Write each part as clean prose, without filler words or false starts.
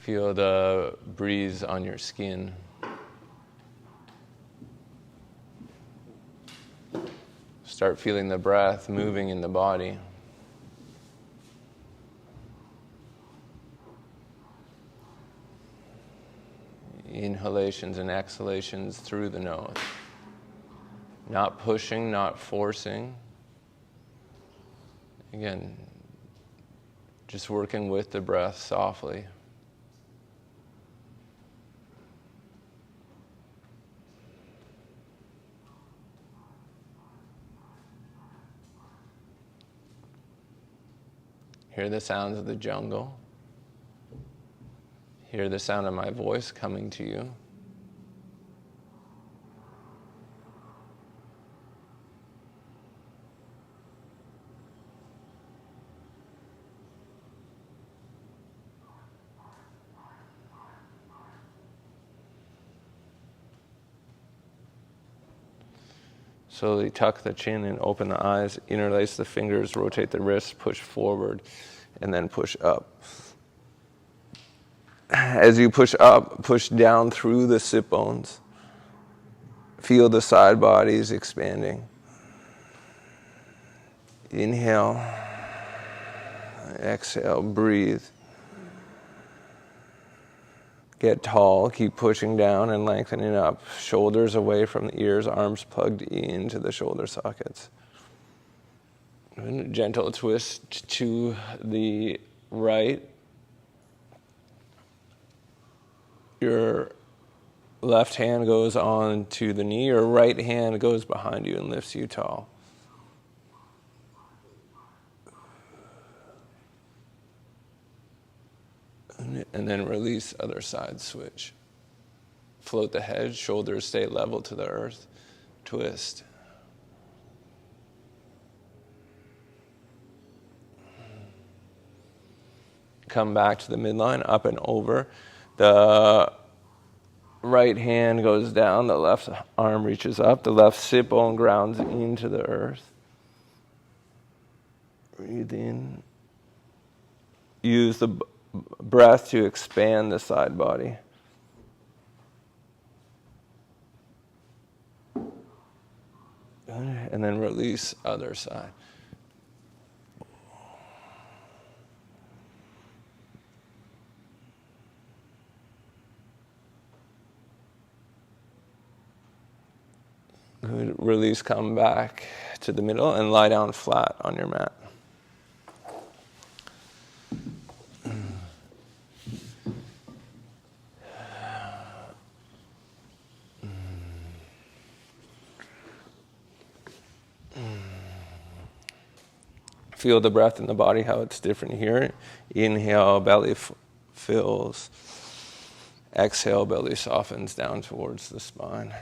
Feel the breeze on your skin. Start feeling the breath moving in the body. Inhalations and exhalations through the nose. Not pushing, not forcing. Again, just working with the breath softly. Hear the sounds of the jungle. Hear the sound of my voice coming to you. Slowly tuck the chin and open the eyes, interlace the fingers, rotate the wrists, push forward, and then push up. As you push up, push down through the sit bones. Feel the side bodies expanding. Inhale. Exhale, breathe. Get tall, keep pushing down and lengthening up. Shoulders away from the ears, arms plugged into the shoulder sockets. And a gentle twist to the right. Your left hand goes on to the knee, your right hand goes behind you and lifts you tall. And then release, other side switch. Float the head, shoulders stay level to the earth. Twist. Come back to the midline, up and over. The right hand goes down, the left arm reaches up, the left sit bone grounds into the earth. Breathe in. Use the breath to expand the side body. And then release, other side. Good. Release, come back to the middle and lie down flat on your mat. Feel the breath in the body, how it's different here. Inhale, belly fills. Exhale, belly softens down towards the spine.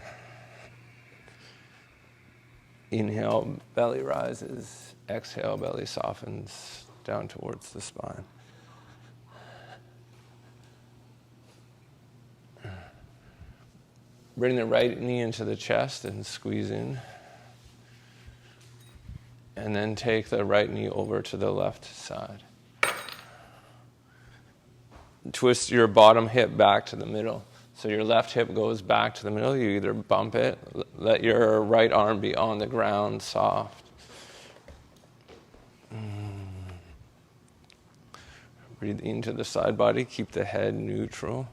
Inhale, belly rises. Exhale, belly softens down towards the spine. Bring the right knee into the chest and squeeze in. And then take the right knee over to the left side. Twist your bottom hip back to the middle. So your left hip goes back to the middle. You either bump it, let your right arm be on the ground, soft. Breathe into the side body, keep the head neutral.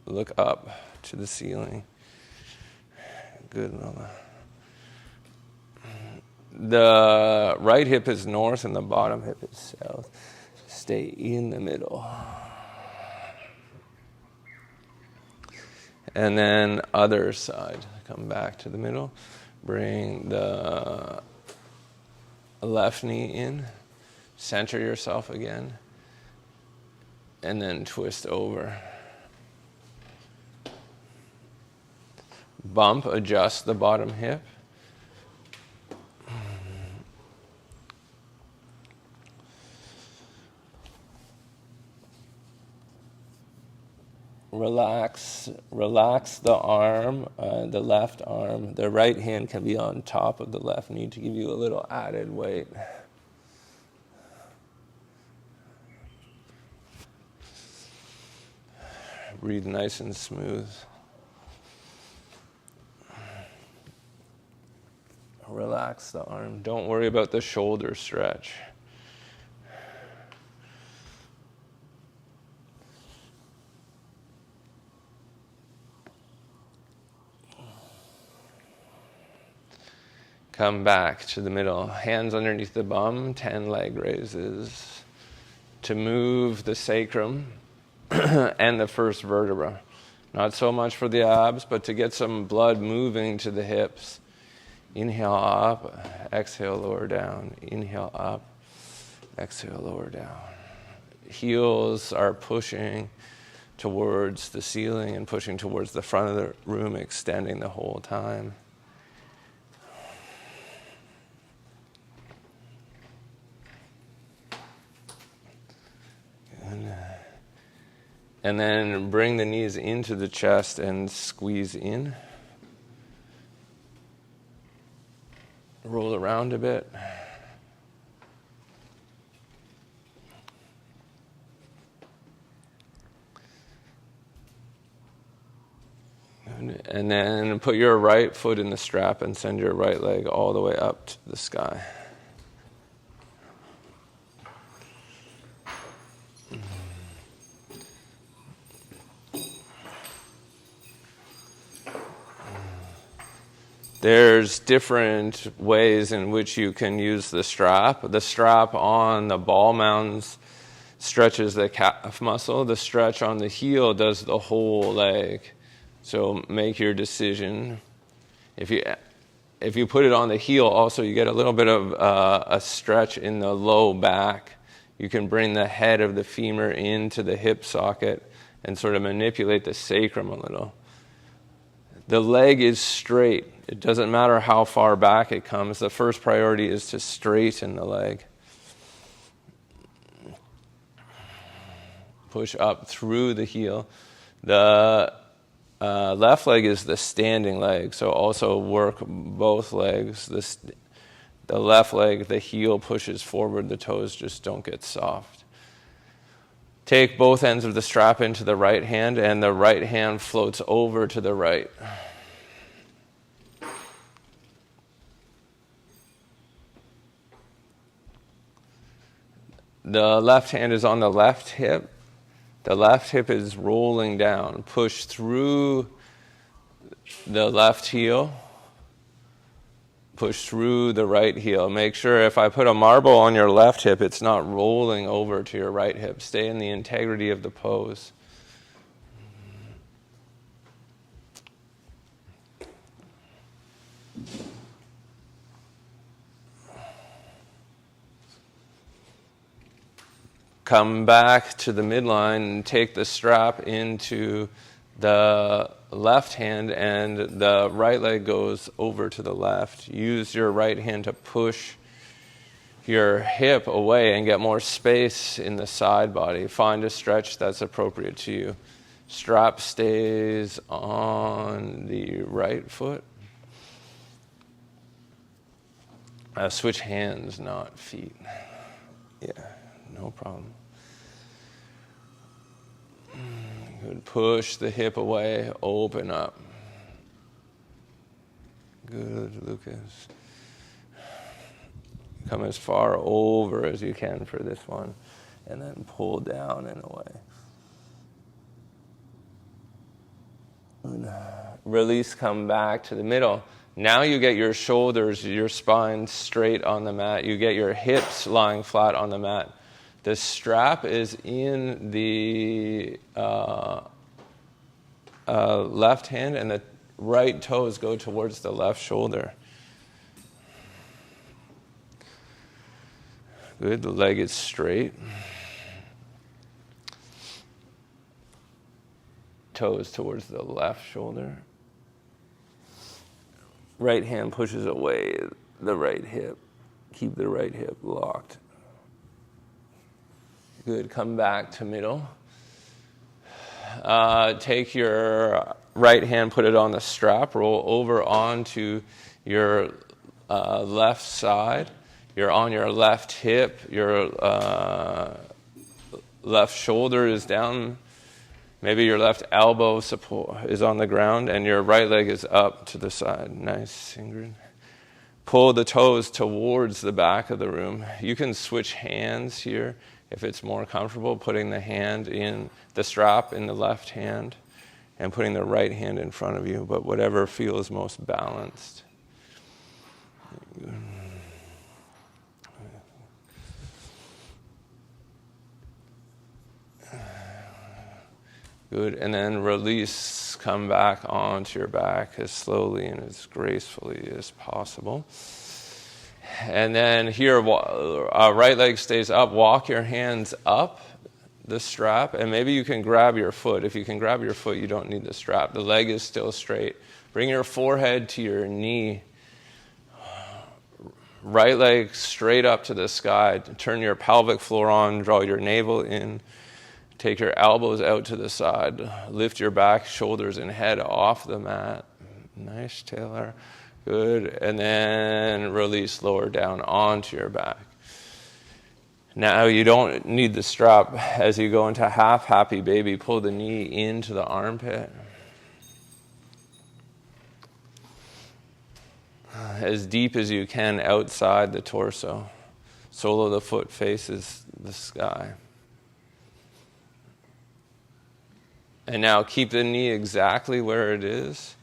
Look up to the ceiling. Good, Lola. The right hip is north and the bottom hip is south. Stay in the middle. And then other side. Come back to the middle. Bring the left knee in. Center yourself again. And then twist over. Bump, adjust the bottom hip. Relax the arm, the left arm. The right hand can be on top of the left knee to give you a little added weight. breathe nice and smooth. Relax the arm. Don't worry about the shoulder stretch. Come back to the middle. Hands underneath the bum, 10 leg raises. To move the sacrum and the first vertebra. Not so much for the abs, but to get some blood moving to the hips. Inhale up, exhale, lower down. Inhale up, exhale, lower down. Heels are pushing towards the ceiling and pushing towards the front of the room, extending the whole time. And then bring the knees into the chest and squeeze in. Roll around a bit. And then put your right foot in the strap and send your right leg all the way up to the sky. There's different ways in which you can use the strap. The strap on the ball mounds stretches the calf muscle. The stretch on the heel does the whole leg. So make your decision. If you put it on the heel, also you get a little bit of a stretch in the low back. You can bring the head of the femur into the hip socket and sort of manipulate the sacrum a little. The leg is straight. It doesn't matter how far back it comes. The first priority is to straighten the leg. Push up through the heel. The left leg is the standing leg, so also work both legs. The left leg, the heel pushes forward, the toes just don't get soft. Take both ends of the strap into the right hand, and the right hand floats over to the right. The left hand is on the left hip. The left hip is rolling down. Push through the left heel. Push through the right heel. Make sure if I put a marble on your left hip, it's not rolling over to your right hip. Stay in the integrity of the pose. Come back to the midline and take the strap into the left hand, and the right leg goes over to the left. Use your right hand to push your hip away and get more space in the side body. Find a stretch that's appropriate to you. Strap stays on the right foot. Switch hands, not feet. Yeah, no problem. Good. Push the hip away, open up. Good, Lucas. Come as far over as you can for this one, and then pull down and away. Release, come back to the middle. Now you get your shoulders, your spine straight on the mat. You get your hips lying flat on the mat. The strap is in the left hand, and the right toes go towards the left shoulder. Good, the leg is straight. Toes towards the left shoulder. Right hand pushes away the right hip. Keep the right hip locked. Good, come back to middle. Take your right hand, put it on the strap, roll over onto your left side. You're on your left hip, your left shoulder is down. Maybe your left elbow support is on the ground and your right leg is up to the side. Nice, Ingrid. Pull the toes towards the back of the room. You can switch hands here if it's more comfortable, putting the hand in the strap in the left hand and putting the right hand in front of you, but whatever feels most balanced. Good, and then release, come back onto your back as slowly and as gracefully as possible. And then here, right leg stays up, walk your hands up the strap, and maybe you can grab your foot. If you can grab your foot, you don't need the strap. The leg is still straight. Bring your forehead to your knee. Right leg straight up to the sky. Turn your pelvic floor on, draw your navel in. Take your elbows out to the side. Lift your back, shoulders, and head off the mat. Nice, Taylor. Good. And then release, lower down onto your back. Now you don't need the strap. As you go into half happy baby, pull the knee into the armpit. As deep as you can outside the torso. Sole of the foot faces the sky. And now keep the knee exactly where it is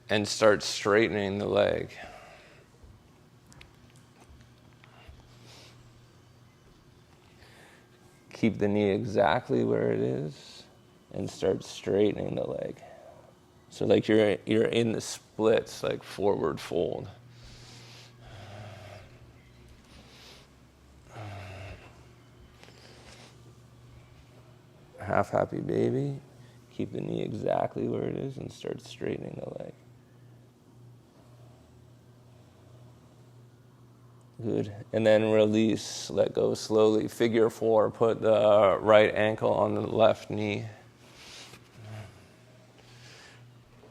and start straightening the leg. Keep the knee exactly where it is and start straightening the leg. So like you're in the splits, like forward fold. Half happy baby. Keep the knee exactly where it is and start straightening the leg. Good. And then release, let go slowly. Figure 4, put the right ankle on the left knee.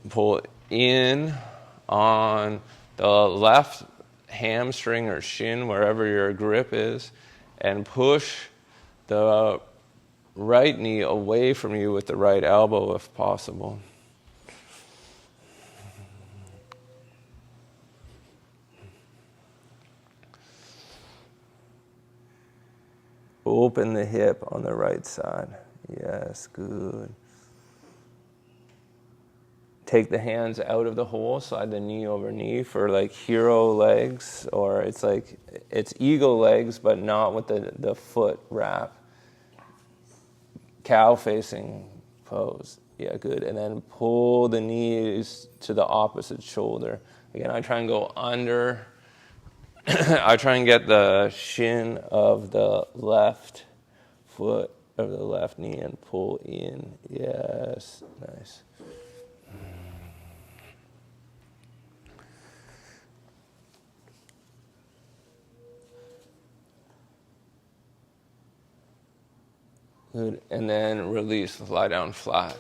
Pull in on the left hamstring or shin, wherever your grip is, and push the right knee away from you with the right elbow if possible. Open the hip on the right side. Yes, good. Take the hands out of the hole, slide the knee over knee for like hero legs, or it's eagle legs, but not with the foot wrap. Cow facing pose. Yeah, good. And then pull the knees to the opposite shoulder. Again, I try and go under. I try and get the shin of the left foot, of the left knee, and pull in. Yes, nice. Good. And then release, lie down flat.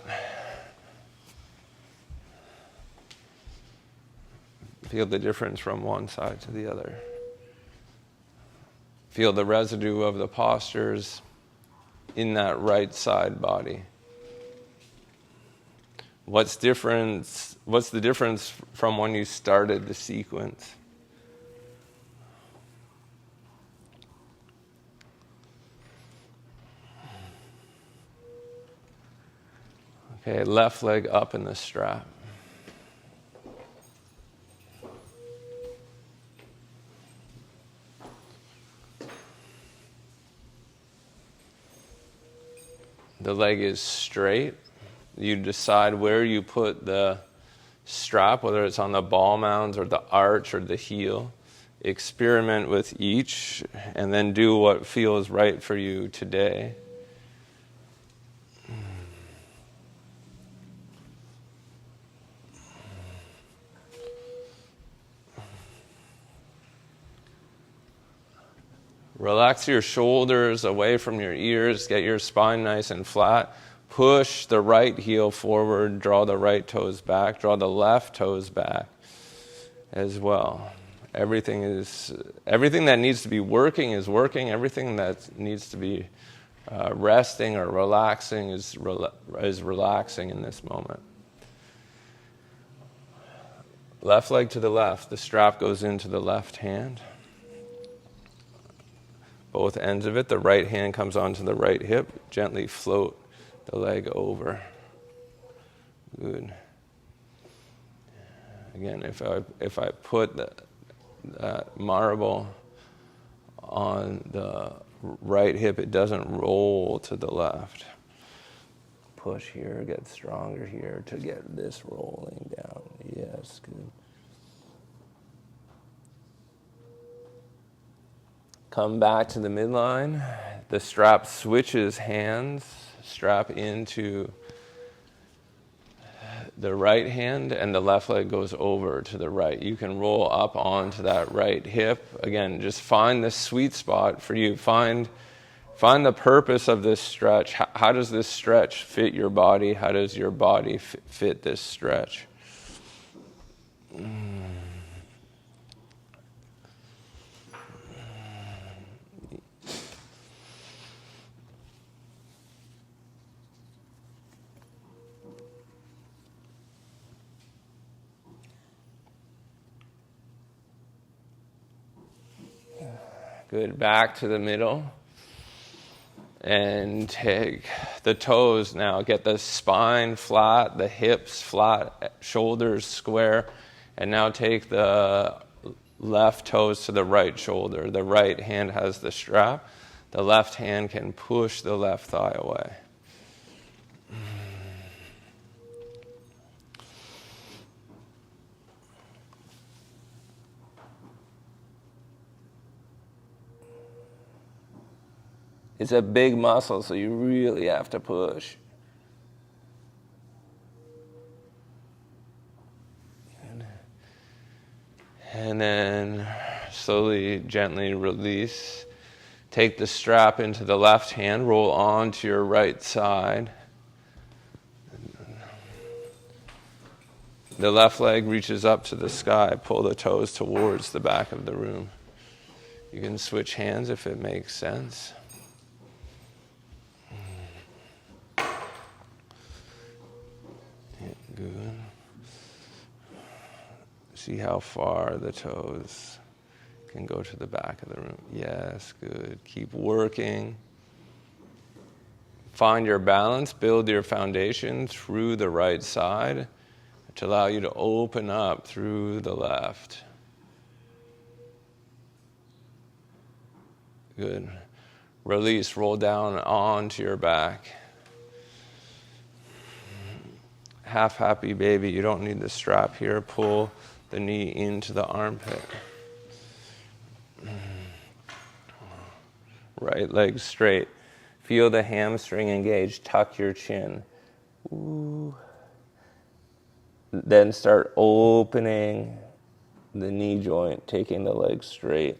Feel the difference from one side to the other. Feel the residue of the postures in that right side body. What's the difference from when you started the sequence? Okay, left leg up in the strap. The leg is straight. You decide where you put the strap, whether it's on the ball mounds or the arch or the heel. Experiment with each and then do what feels right for you today. Relax your shoulders away from your ears. Get your spine nice and flat. Push the right heel forward. Draw the right toes back. Draw the left toes back as well. Everything that needs to be working is working. Everything that needs to be resting or relaxing is relaxing in this moment. Left leg to the left. The strap goes into the left hand. Both ends of it. The right hand comes onto the right hip. Gently float the leg over. Good. Again, if I put that marble on the right hip, it doesn't roll to the left. Push here, get stronger here to get this rolling down. Yes, good. Come back to the midline. The strap switches hands. Strap into the right hand and the left leg goes over to the right. You can roll up onto that right hip. Again, just find the sweet spot for you. Find the purpose of this stretch. How does this stretch fit your body? How does your body fit this stretch? Good. Back to the middle. And take the toes now. Get the spine flat, the hips flat, shoulders square. And now take the left toes to the right shoulder. The right hand has the strap. The left hand can push the left thigh away. It's a big muscle, so you really have to push. And then slowly, gently release. Take the strap into the left hand, roll onto your right side. The left leg reaches up to the sky. Pull the toes towards the back of the room. You can switch hands if it makes sense. Good. See how far the toes can go to the back of the room. Yes, good. Keep working. Find your balance. Build your foundation through the right side to allow you to open up through the left. Good. Release. Roll down onto your back. Half happy baby. You don't need the strap here. Pull the knee into the armpit. Right leg straight. Feel the hamstring engage. Tuck your chin. Ooh. Then start opening the knee joint, taking the leg straight.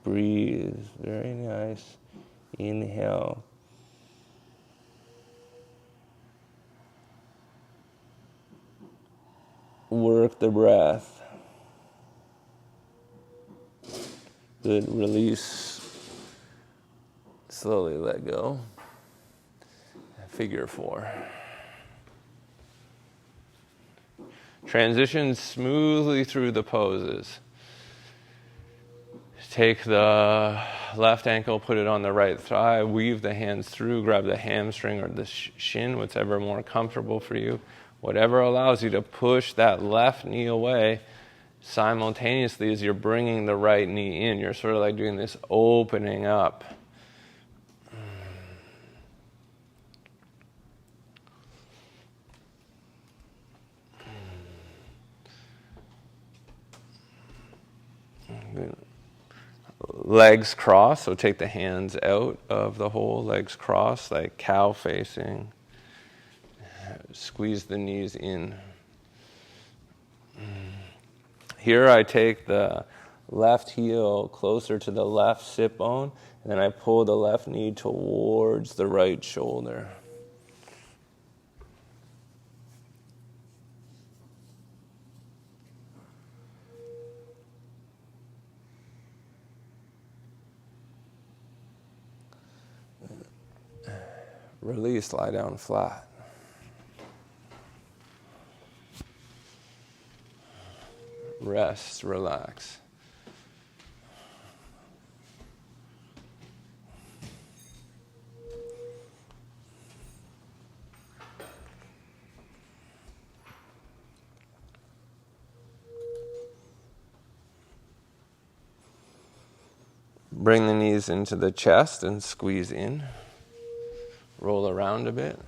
Breathe. Very nice. Inhale. Work the breath. Good. Release. Slowly let go. Figure 4. Transition smoothly through the poses. Take the left ankle, put it on the right thigh, weave the hands through, grab the hamstring or the shin, whatever more comfortable for you. Whatever allows you to push that left knee away simultaneously as you're bringing the right knee in. You're sort of like doing this opening up. Legs cross, so take the hands out of the hole, legs cross, like cow facing. Squeeze the knees in. Here I take the left heel closer to the left sit bone, and then I pull the left knee towards the right shoulder. Release, lie down flat. Rest, relax. Bring the knees into the chest and squeeze in. Roll around a bit.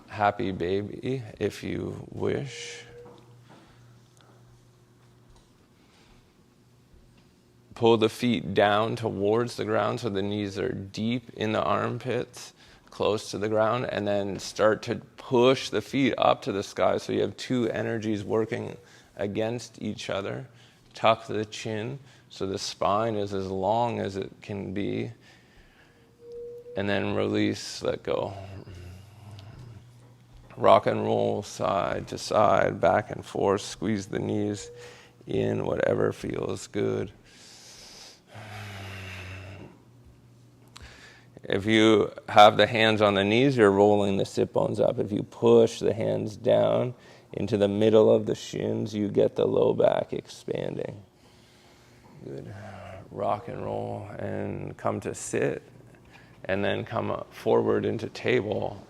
Happy baby, if you wish. Pull the feet down towards the ground so the knees are deep in the armpits, close to the ground, and then start to push the feet up to the sky so you have two energies working against each other. Tuck the chin so the spine is as long as it can be. And then release, let go. Rock and roll side to side, back and forth. Squeeze the knees in, whatever feels good. If you have the hands on the knees, you're rolling the sit bones up. If you push the hands down into the middle of the shins, you get the low back expanding. Good. Rock and roll and come to sit, and then come up forward into table.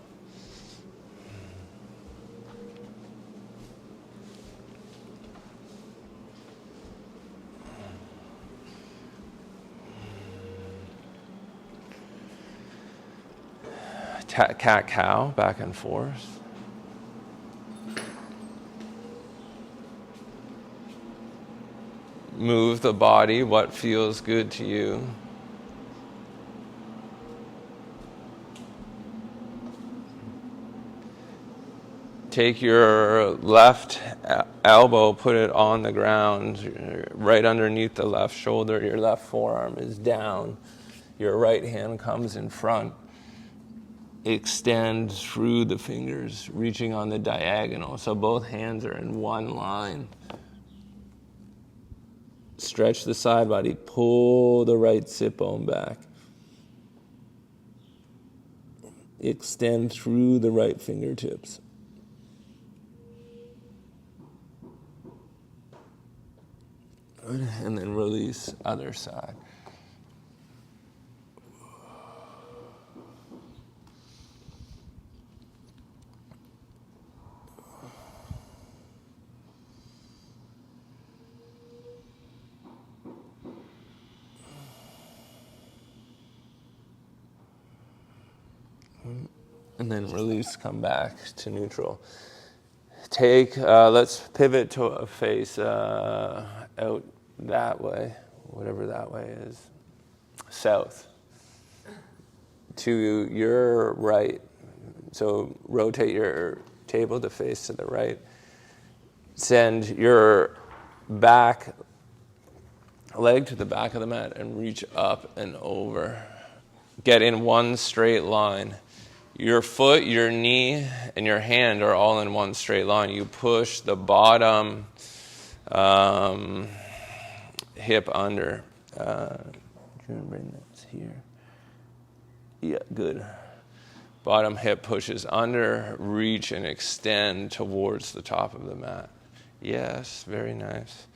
Cat cow, back and forth. Move the body, what feels good to you. Take your left elbow, put it on the ground, right underneath the left shoulder. Your left forearm is down. Your right hand comes in front. Extend through the fingers, reaching on the diagonal. So both hands are in one line. Stretch the side body. Pull the right sit bone back. Extend through the right fingertips. Good. And then release, other side. And then release, come back to neutral. Let's pivot to a face out that way, whatever that way is. South. To your right. So rotate your table to face to the right. Send your back leg to the back of the mat and reach up and over. Get in one straight line. Your foot, your knee, and your hand are all in one straight line. You push the bottom hip under. Bring this here. Yeah, good. Bottom hip pushes under. Reach and extend towards the top of the mat. Yes, very nice.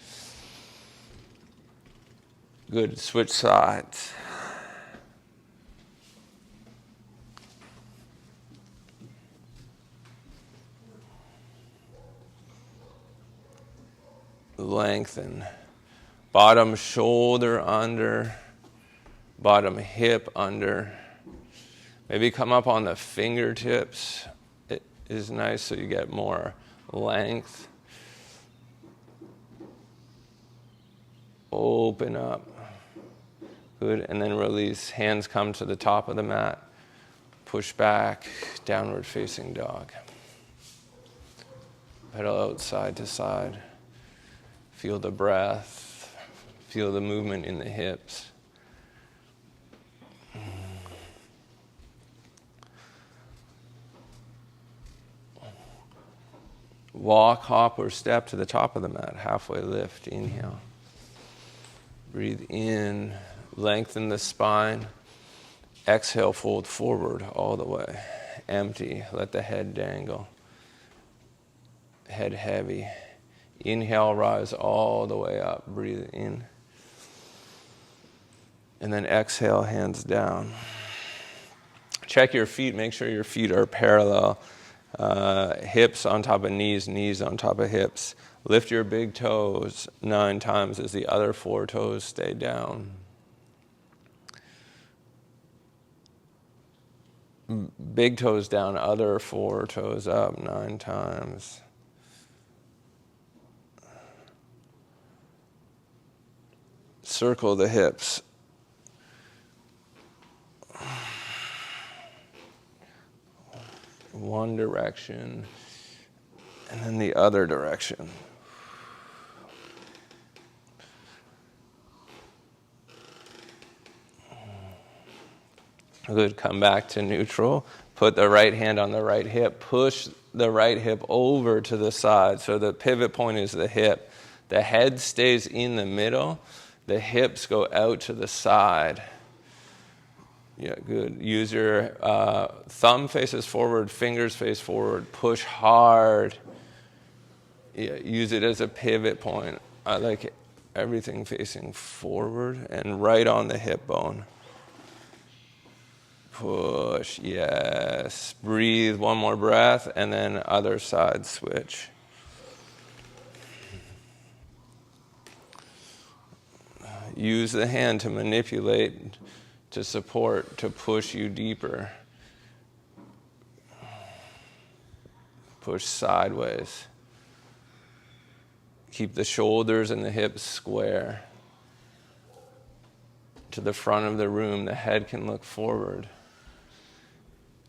Good. Switch sides. Lengthen. Bottom shoulder under. Bottom hip under. Maybe come up on the fingertips. It is nice so you get more length. Open up. Good. And then release. Hands come to the top of the mat. Push back. Downward facing dog. Pedal out side to side. Feel the breath. Feel the movement in the hips. Walk, hop, or step to the top of the mat. Halfway lift. Inhale. Breathe in. Lengthen the spine. Exhale, fold forward all the way. Empty. Let the head dangle. Head heavy. Inhale, rise all the way up. Breathe in. And then exhale, hands down. Check your feet. Make sure your feet are parallel. Hips on top of knees, knees on top of hips. Lift your big toes 9 times as the other 4 toes stay down. Big toes down, other 4 toes up 9 times. Circle the hips. One direction, and then the other direction. Good, come back to neutral. Put the right hand on the right hip. Push the right hip over to the side. So the pivot point is the hip. The head stays in the middle. The hips go out to the side. Yeah, good. Use your thumb faces forward, fingers face forward. Push hard. Yeah, use it as a pivot point. I like everything facing forward and right on the hip bone. Push, yes. Breathe, one more breath, and then other side switch. Use the hand to manipulate, to support, to push you deeper. Push sideways. Keep the shoulders and the hips square. To the front of the room, the head can look forward.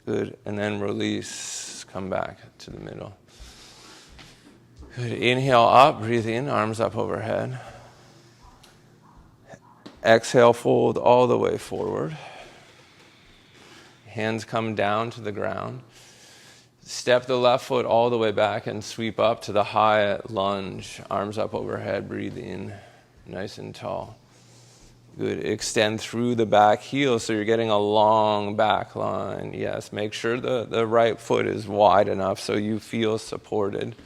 Good, and then release, come back to the middle. Good, inhale up, breathe in, arms up overhead. Exhale, fold all the way forward. Hands come down to the ground. Step the left foot all the way back and sweep up to the high lunge. Arms up overhead, breathe in, nice and tall. Good, extend through the back heel so you're getting a long back line. Yes, make sure the right foot is wide enough so you feel supported.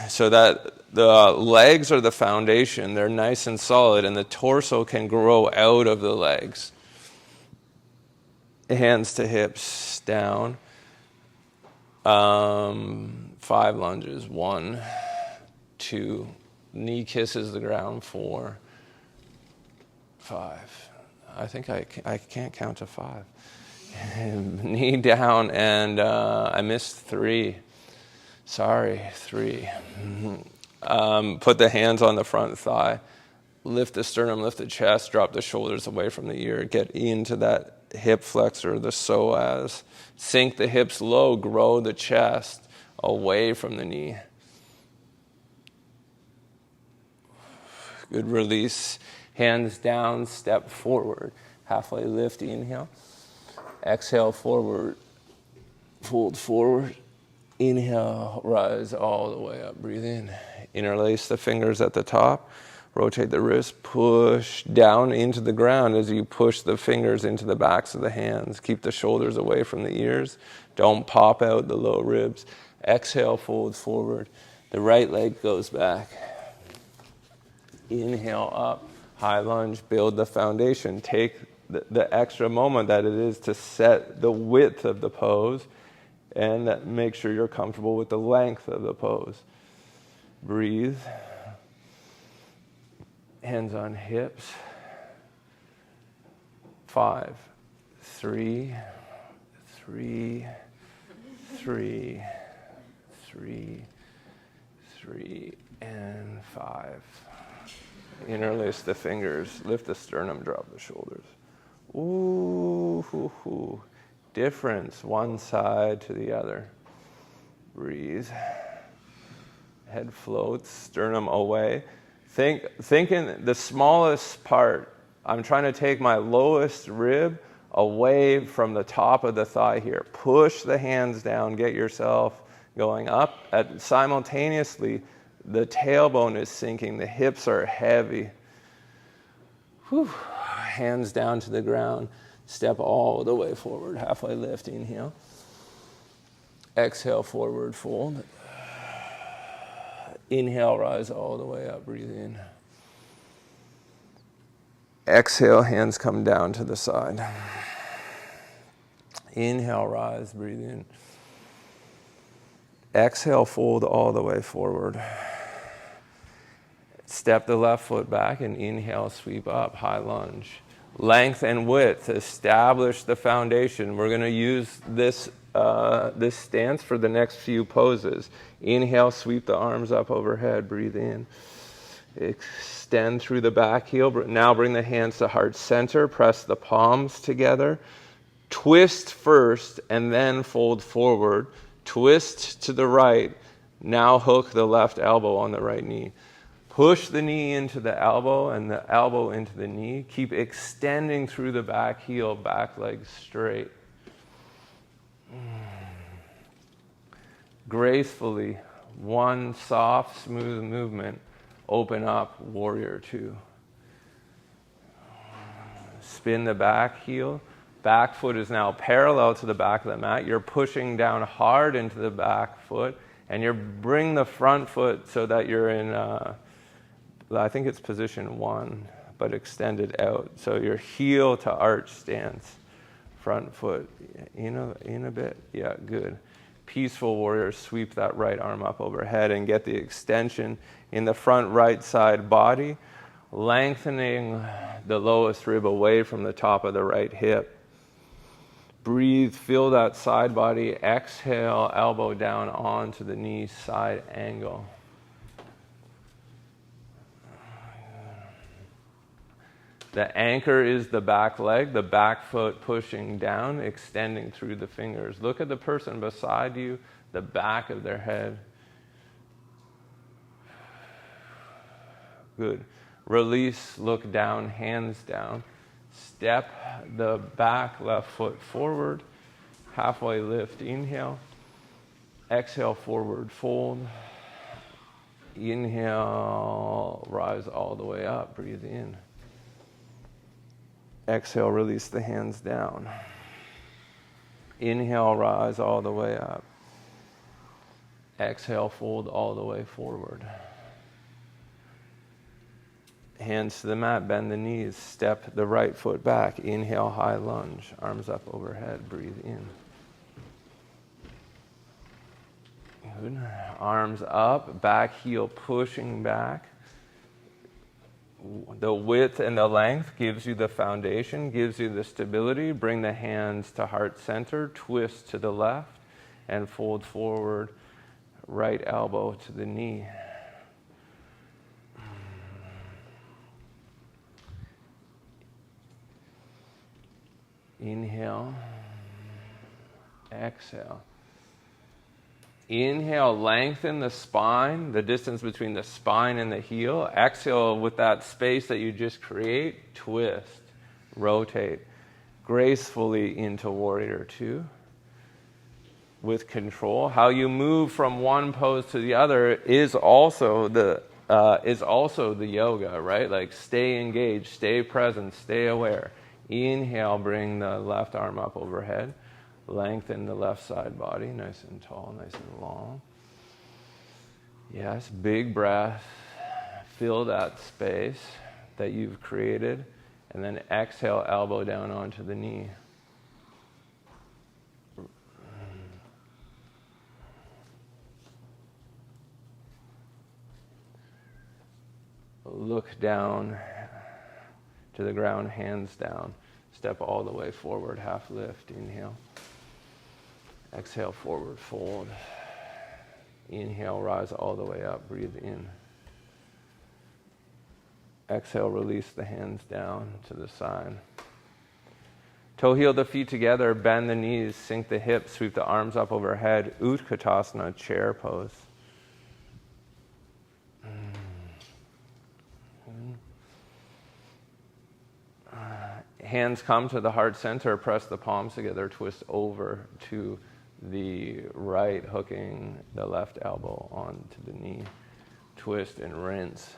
So that the legs are the foundation, they're nice and solid, and the torso can grow out of the legs. Hands to hips, down. 5 lunges, 1, 2, knee kisses the ground, 4, 5. I think I can't count to 5. Knee down, and I missed 3. Sorry, 3. Put the hands on the front thigh. Lift the sternum, lift the chest, drop the shoulders away from the ear. Get into that hip flexor, the psoas. Sink the hips low, grow the chest away from the knee. Good, release. Hands down, step forward. Halfway lift, inhale. Exhale, forward. Fold forward. Inhale, rise all the way up. Breathe in. Interlace the fingers at the top. Rotate the wrist. Push down into the ground as you push the fingers into the backs of the hands. Keep the shoulders away from the ears. Don't pop out the low ribs. Exhale, fold forward. The right leg goes back. Inhale up. High lunge. Build the foundation. Take the extra moment that it is to set the width of the pose. And make sure you're comfortable with the length of the pose. Breathe. Hands on hips. 5, 3, 3, 3, 3, 3, and 5. Interlace the fingers. Lift the sternum, drop the shoulders. Ooh, hoo, hoo. Difference, one side to the other. Breathe. Head floats, sternum away. Think in the smallest part. I'm trying to take my lowest rib away from the top of the thigh here. Push the hands down, get yourself going up. Simultaneously, the tailbone is sinking, the hips are heavy. Whew. hands down to the ground. Step all the way forward, halfway lift, inhale. Exhale, forward fold. Inhale, rise all the way up, breathe in. Exhale, hands come down to the side. Inhale, rise, breathe in. Exhale, fold all the way forward. Step the left foot back and inhale, sweep up, high lunge. Length and width, establish the foundation. We're going to use this stance for the next few poses. Inhale, sweep the arms up overhead, breathe in. Extend through the back heel. Now bring the hands to heart center, press the palms together. Twist first and then fold forward. Twist to the right. Now hook the left elbow on the right knee. Push the knee into the elbow and the elbow into the knee. Keep extending through the back heel, back leg straight. Gracefully, one soft, smooth movement. Open up, warrior two. Spin the back heel. Back foot is now parallel to the back of the mat. You're pushing down hard into the back foot, and you bring the front foot so that you're in, I think it's position one, but extended out. So your heel to arch stance. Front foot in a bit. Yeah, good. Peaceful warrior, sweep that right arm up overhead and get the extension in the front right side body, lengthening the lowest rib away from the top of the right hip. Breathe, feel that side body. Exhale, elbow down onto the knee, side angle. The anchor is the back leg, the back foot pushing down, extending through the fingers. Look at the person beside you, the back of their head. Good. Release, look down, hands down. Step the back left foot forward. Halfway lift, inhale. Exhale, forward fold. Inhale, rise all the way up, breathe in. Exhale, release the hands down. Inhale, rise all the way up. Exhale, fold all the way forward. Hands to the mat, bend the knees, step the right foot back. Inhale, high lunge, arms up overhead, breathe in. Good. Arms up, back heel pushing back. The width and the length gives you the foundation, gives you the stability. Bring the hands to heart center, twist to the left, and fold forward, right elbow to the knee. Inhale, exhale. Inhale, lengthen the spine, the distance between the spine and the heel. Exhale, with that space that you just create, twist, rotate gracefully into warrior two. With control, how you move from one pose to the other is also the yoga, right? Like stay engaged, stay present, stay aware. Inhale, bring the left arm up overhead. Lengthen the left side body, nice and tall, nice and long. Yes, big breath. Fill that space that you've created. And then exhale, elbow down onto the knee. Look down to the ground, hands down. Step all the way forward, half lift, inhale. Exhale, forward fold. Inhale, rise all the way up, breathe in. Exhale, release the hands down to the side. Toe heel the feet together, bend the knees, sink the hips, sweep the arms up overhead. Utkatasana, chair pose. Hands come to the heart center, press the palms together, twist over to the right, hooking the left elbow onto the knee. Twist and rinse.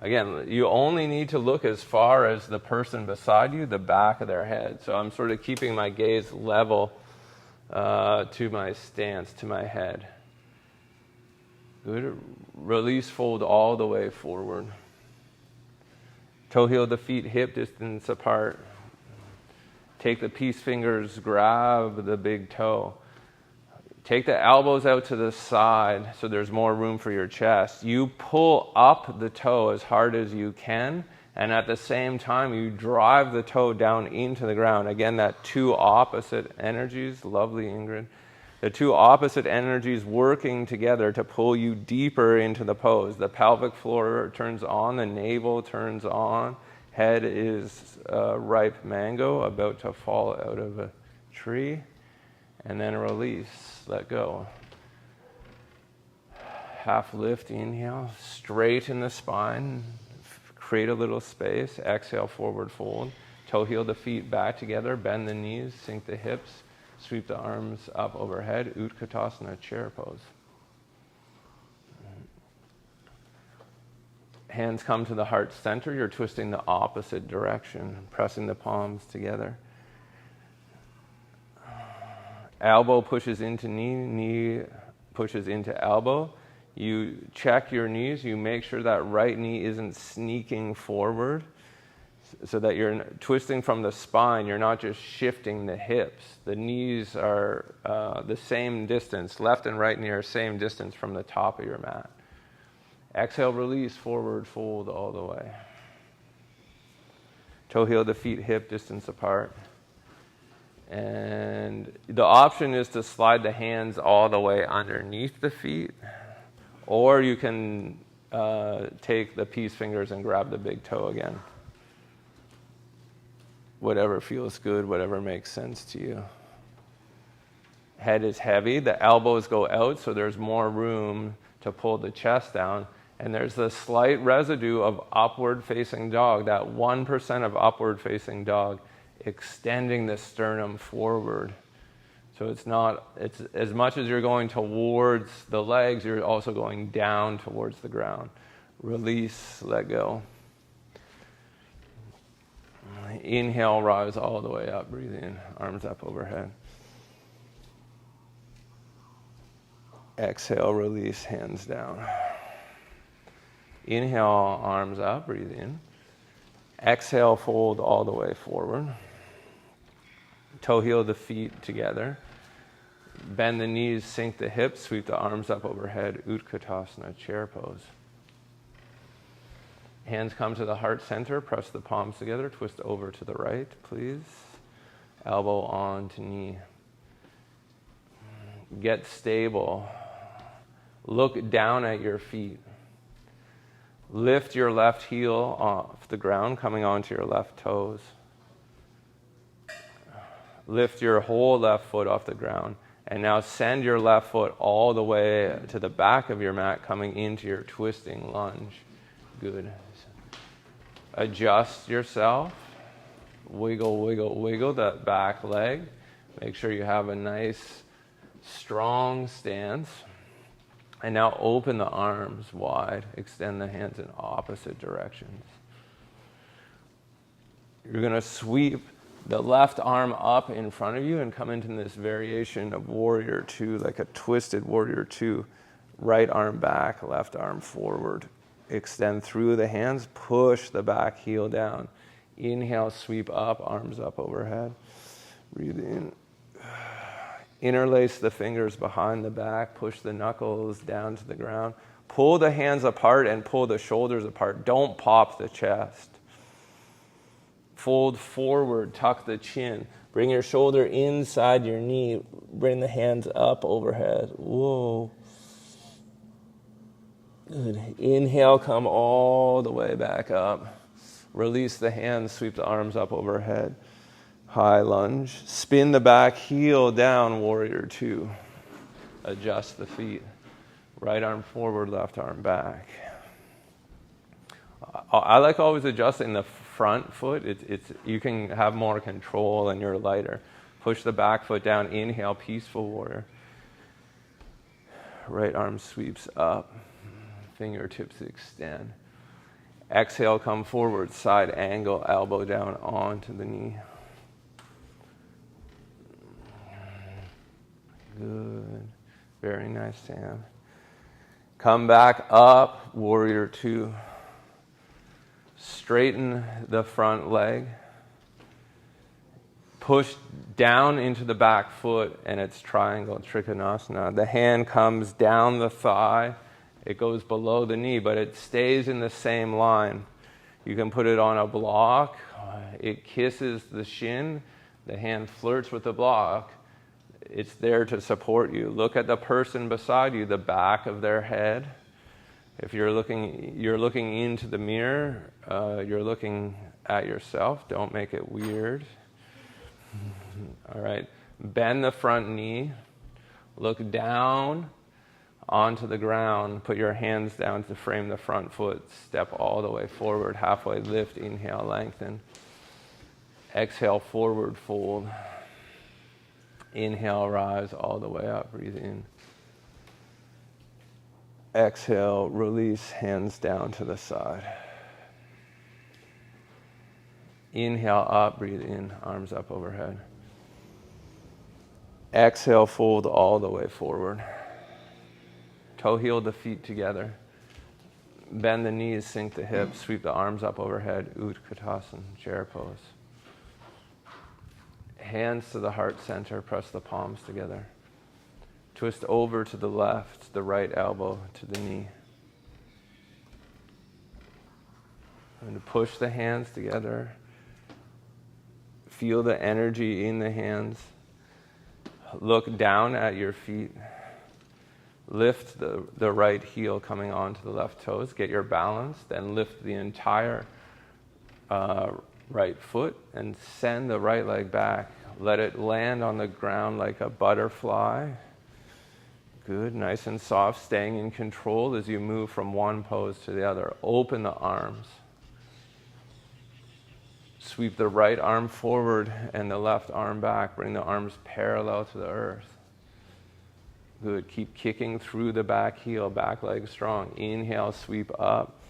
Again, you only need to look as far as the person beside you, the back of their head. So I'm sort of keeping my gaze level to my stance, to my head. Good. Release, fold all the way forward. Toe heel the feet hip distance apart. Take the peace fingers, grab the big toe. Take the elbows out to the side so there's more room for your chest. You pull up the toe as hard as you can, and at the same time you drive the toe down into the ground. Again, that two opposite energies, lovely Ingrid. The two opposite energies working together to pull you deeper into the pose. The pelvic floor turns on, the navel turns on. Head is a ripe mango about to fall out of a tree. And then release, let go. Half lift, inhale, straighten the spine, create a little space. Exhale, forward fold. Toe heel the feet back together, bend the knees, sink the hips, sweep the arms up overhead. Utkatasana, chair pose. Hands come to the heart center. You're twisting the opposite direction, pressing the palms together. Elbow pushes into knee, knee pushes into elbow. You check your knees. You make sure that right knee isn't sneaking forward so that you're twisting from the spine. You're not just shifting the hips. The knees are the same distance. Left and right knee are same distance from the top of your mat. Exhale, release, forward fold all the way. Toe heel the feet hip distance apart. And the option is to slide the hands all the way underneath the feet, or you can take the peace fingers and grab the big toe again. Whatever feels good, whatever makes sense to you. Head is heavy, the elbows go out, so there's more room to pull the chest down. And there's the slight residue of upward facing dog, that 1% of upward facing dog, extending the sternum forward. So it's as much as you're going towards the legs, you're also going down towards the ground. Release, let go. Inhale, rise all the way up, breathe in, arms up overhead. Exhale, release, hands down. Inhale, arms up, breathe in. Exhale, fold all the way forward. Toe heel the feet together. Bend the knees, sink the hips, sweep the arms up overhead. Utkatasana, chair pose. Hands come to the heart center. Press the palms together. Twist over to the right, please. Elbow on to knee. Get stable. Look down at your feet. Lift your left heel off the ground, coming onto your left toes. Lift your whole left foot off the ground. And now send your left foot all the way to the back of your mat, coming into your twisting lunge. Good. Adjust yourself. Wiggle, wiggle, wiggle that back leg. Make sure you have a nice, strong stance. And now open the arms wide. Extend the hands in opposite directions. You're going to sweep the left arm up in front of you and come into this variation of warrior two, like a twisted warrior two. Right arm back, left arm forward. Extend through the hands, push the back heel down. Inhale, sweep up, arms up overhead. Breathe in. Interlace the fingers behind the back, push the knuckles down to the ground. Pull the hands apart and pull the shoulders apart. Don't pop the chest. Fold forward, tuck the chin. Bring your shoulder inside your knee. Bring the hands up overhead. Whoa. Good. Inhale, come all the way back up. Release the hands, sweep the arms up overhead. High lunge. Spin the back heel down, warrior two. Adjust the feet. Right arm forward, left arm back. I like always adjusting the front foot. You can have more control and you're lighter. Push the back foot down. Inhale, peaceful warrior. Right arm sweeps up. Fingertips extend. Exhale, come forward, side angle, elbow down onto the knee. Good. Very nice, Sam. Come back up, warrior two. Straighten the front leg. Push down into the back foot, and it's triangle trikonasana. The hand comes down the thigh. It goes below the knee, but it stays in the same line. You can put it on a block. It kisses the shin. The hand flirts with the block. It's there to support you. Look at the person beside you, the back of their head. If you're looking into the mirror, you're looking at yourself. Don't make it weird. All right. Bend the front knee. Look down onto the ground. Put your hands down to frame the front foot. Step all the way forward. Halfway lift. Inhale, lengthen. Exhale, forward fold. Inhale, rise all the way up. Breathe in. Exhale, release, hands down to the side. Inhale up, breathe in, arms up overhead. Exhale, fold all the way forward. Toe heel the feet together. Bend the knees, sink the hips, sweep the arms up overhead. Utkatasana, chair pose. Hands to the heart center, press the palms together. Twist over to the left, the right elbow to the knee. And to push the hands together. Feel the energy in the hands. Look down at your feet. Lift the right heel coming onto the left toes. Get your balance. Then lift the entire right foot and send the right leg back. Let it land on the ground like a butterfly. Good, nice and soft, staying in control as you move from one pose to the other. Open the arms. Sweep the right arm forward and the left arm back. Bring the arms parallel to the earth. Good, keep kicking through the back heel, back leg strong. Inhale, sweep up,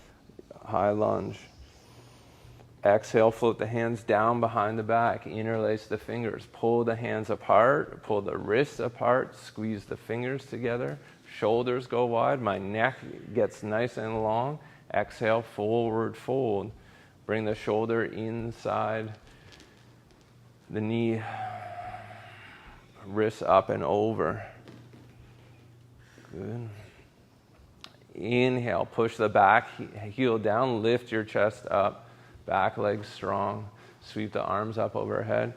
high lunge. Exhale, float the hands down behind the back. Interlace the fingers. Pull the hands apart. Pull the wrists apart. Squeeze the fingers together. Shoulders go wide. My neck gets nice and long. Exhale, forward fold. Bring the shoulder inside the knee. Wrists up and over. Good. Inhale, push the back heel down. Lift your chest up. Back leg strong. Sweep the arms up overhead.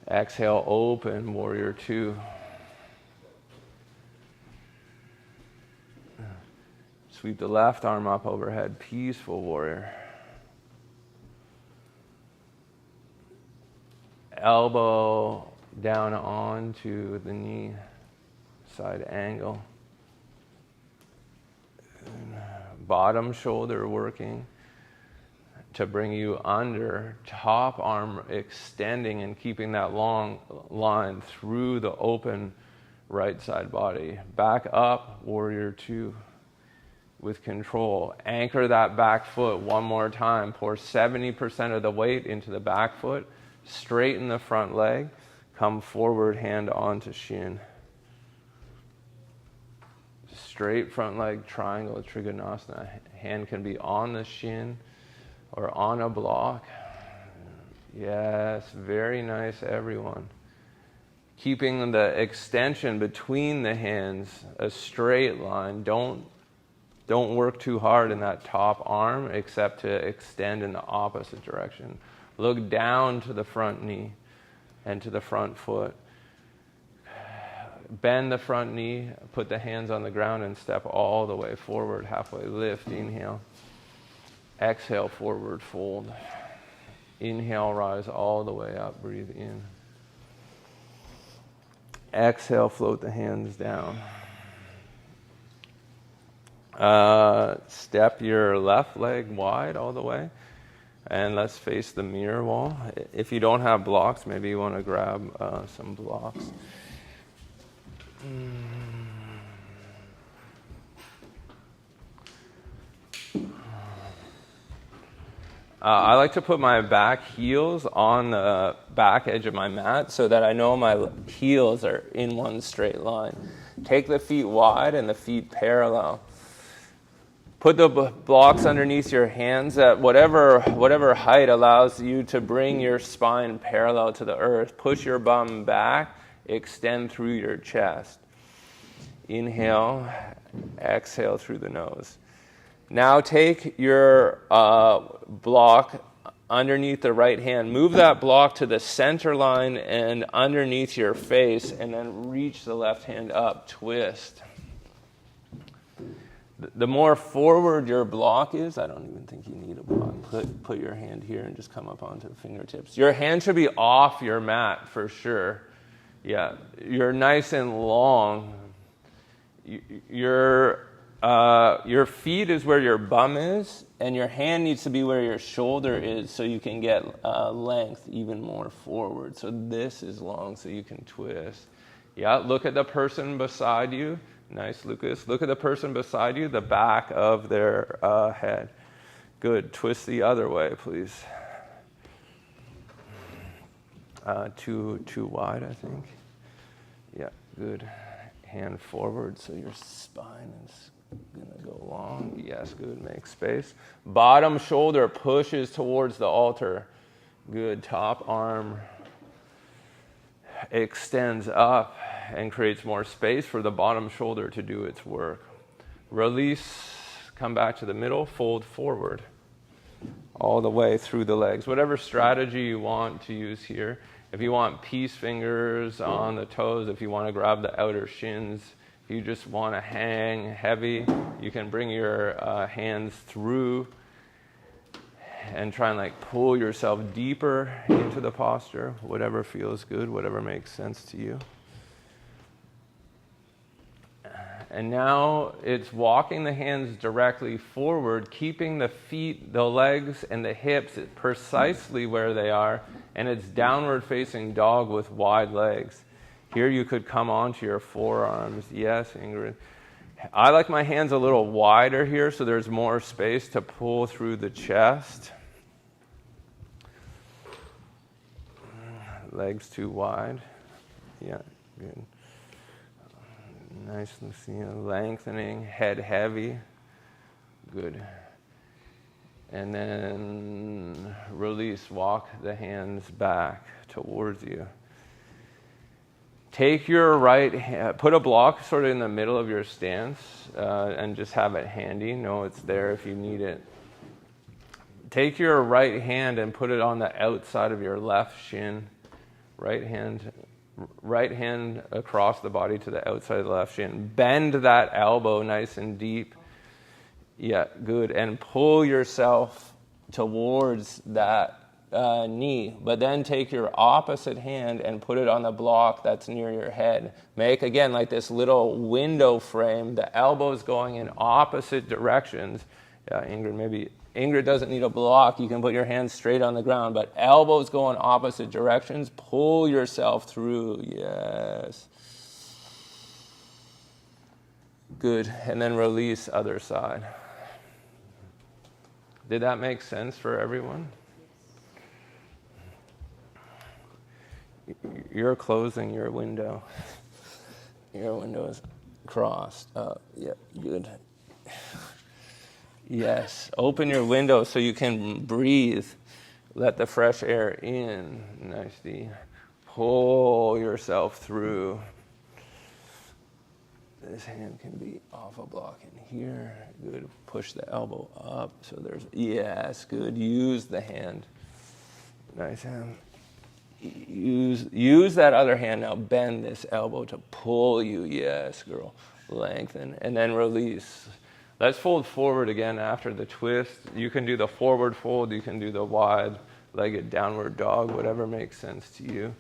Exhale, open, warrior two. Sweep the left arm up overhead. Peaceful warrior. Elbow down onto the knee. Side angle. Bottom shoulder working to bring you under, top arm extending and keeping that long line through the open right side body. Back up, warrior two, with control. Anchor that back foot one more time. Pour 70% of the weight into the back foot. Straighten the front leg. Come forward, hand onto shin. Straight front leg, triangle, trikonasana. Hand can be on the shin or on a block. Yes, very nice, everyone. Keeping the extension between the hands a straight line. Don't work too hard in that top arm except to extend in the opposite direction. Look down to the front knee and to the front foot. Bend the front knee, put the hands on the ground and step all the way forward, halfway lift, inhale. Exhale, forward fold. Inhale, rise all the way up, breathe in. Exhale, float the hands down. Step your left leg wide all the way. And let's face the mirror wall. If you don't have blocks, maybe you want to grab some blocks. I like to put my back heels on the back edge of my mat so that I know my heels are in one straight line. Take the feet wide and the feet parallel. Put the blocks underneath your hands at whatever height allows you to bring your spine parallel to the earth. Push your bum back, extend through your chest. Inhale, exhale through the nose. Now take your block underneath the right hand. Move that block to the center line and underneath your face, and then reach the left hand up, twist. The more forward your block is, I don't even think you need a block. Put your hand here and just come up onto the fingertips. Your hand should be off your mat for sure. Yeah, you're nice and long. Your feet is where your bum is, and your hand needs to be where your shoulder is so you can get length even more forward. So this is long so you can twist. Yeah, look at the person beside you. Nice, Lucas. Look at the person beside you, the back of their head. Good. Twist the other way, please. Too wide, I think. Yeah, good. Hand forward so your spine is going to go long. Yes, good. Make space. Bottom shoulder pushes towards the altar. Good. Top arm extends up and creates more space for the bottom shoulder to do its work. Release. Come back to the middle. Fold forward all the way through the legs. Whatever strategy you want to use here. If you want peace fingers on the toes, if you want to grab the outer shins, if you just want to hang heavy, you can bring your hands through and try and like pull yourself deeper into the posture, whatever feels good, whatever makes sense to you. And now it's walking the hands directly forward, keeping the feet, the legs, and the hips precisely where they are, and it's downward facing dog with wide legs. Here you could come onto your forearms. Yes, Ingrid. I like my hands a little wider here so there's more space to pull through the chest. Legs too wide. Yeah, good. Nice, lengthening, head heavy. Good. And then release, walk the hands back towards you. Take your right hand, put a block sort of in the middle of your stance and just have it handy. Know it's there if you need it. Take your right hand and put it on the outside of your left shin. Right hand across the body to the outside of the left shin. Bend that elbow nice and deep. Yeah, good. And pull yourself towards that knee. But then take your opposite hand and put it on the block that's near your head. Make, again, like this little window frame. The elbows going in opposite directions. Yeah, Ingrid doesn't need a block. You can put your hands straight on the ground, but elbows go in opposite directions. Pull yourself through. Yes. Good. And then release other side. Did that make sense for everyone? You're closing your window. Your window is crossed. Yeah, good. Yes, open your window so you can breathe. Let the fresh air in. Nicely. Pull yourself through. This hand can be off a block in here. Good. Push the elbow up. So there's, yes, good. Use the hand. Nice hand. Use that other hand now. Bend this elbow to pull you. Yes, girl. Lengthen. And then release. Let's fold forward again after the twist. You can do the forward fold. You can do the wide-legged downward dog, whatever makes sense to you.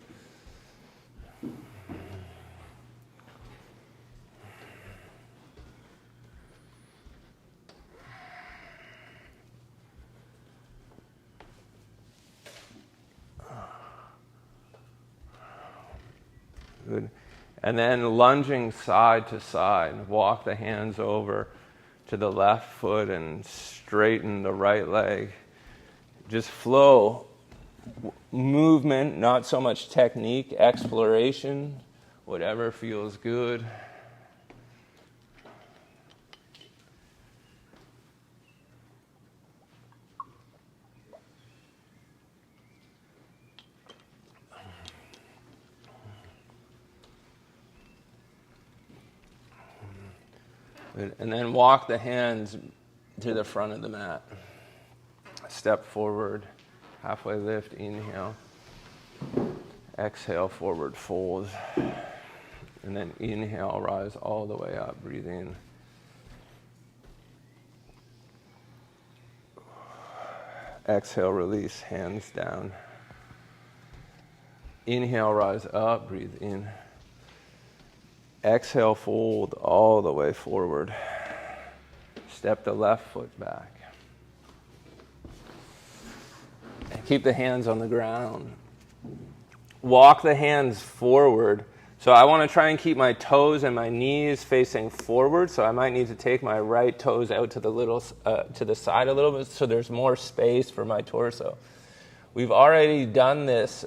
Good. And then lunging side to side. Walk the hands over to the left foot and straighten the right leg. Just flow, movement, not so much technique, exploration, whatever feels good. And then walk the hands to the front of the mat. Step forward, halfway lift, inhale. Exhale, forward fold. And then inhale, rise all the way up, breathe in. Exhale, release, hands down. Inhale, rise up, breathe in. Exhale, fold all the way forward. Step the left foot back. And keep the hands on the ground. Walk the hands forward. So I want to try and keep my toes and my knees facing forward. So I might need to take my right toes out to the side a little bit so there's more space for my torso. We've already done this.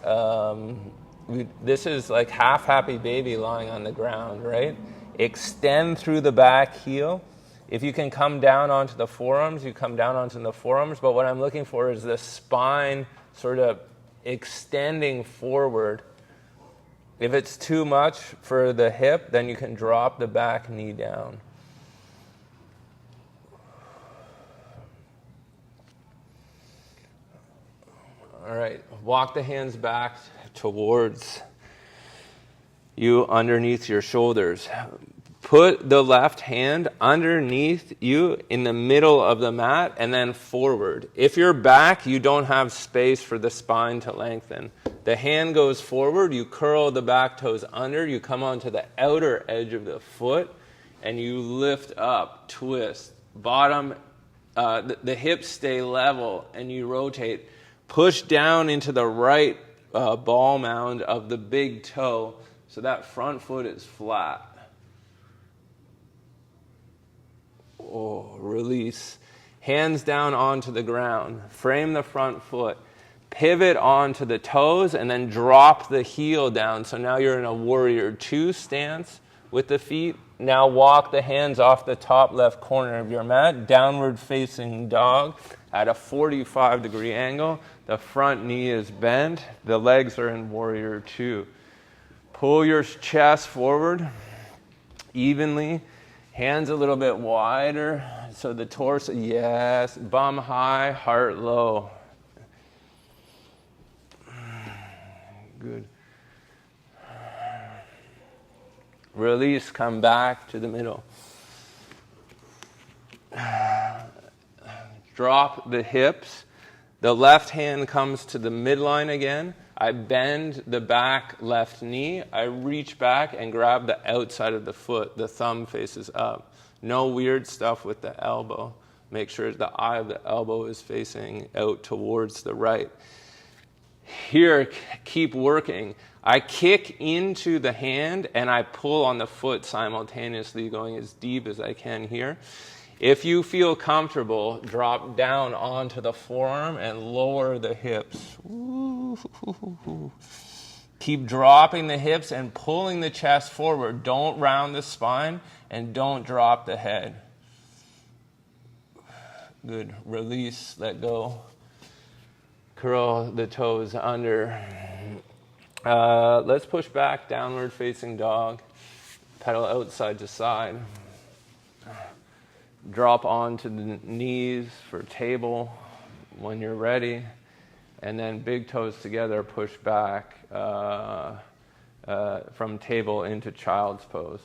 This is like half happy baby lying on the ground, right? Extend through the back heel. If you can come down onto the forearms, you come down onto the forearms. But what I'm looking for is the spine sort of extending forward. If it's too much for the hip, then you can drop the back knee down. All right, walk the hands back towards you underneath your shoulders. Put the left hand underneath you in the middle of the mat and then forward. If you're back, you don't have space for the spine to lengthen. The hand goes forward, you curl the back toes under, you come onto the outer edge of the foot, and you lift up, twist. Bottom, the hips stay level, and you rotate. Push down into the right ball mound of the big toe so that front foot is flat. Oh, release. Hands down onto the ground. Frame the front foot. Pivot onto the toes and then drop the heel down. So now you're in a warrior two stance with the feet. Now walk the hands off the top left corner of your mat. Downward facing dog at a 45-degree angle. The front knee is bent. The legs are in warrior two. Pull your chest forward evenly. Hands a little bit wider. So the torso, yes. Bum high, heart low. Good. Release, come back to the middle. Drop the hips. The left hand comes to the midline again. I bend the back left knee. I reach back and grab the outside of the foot. The thumb faces up. No weird stuff with the elbow. Make sure the eye of the elbow is facing out towards the right. Here, keep working. I kick into the hand and I pull on the foot simultaneously, going as deep as I can here. If you feel comfortable, drop down onto the forearm and lower the hips. Keep dropping the hips and pulling the chest forward. Don't round the spine and don't drop the head. Good. Release, let go. Curl the toes under. Let's push back, downward facing dog. Pedal outside to side. Drop onto the knees for table when you're ready. And then big toes together, push back from table into child's pose.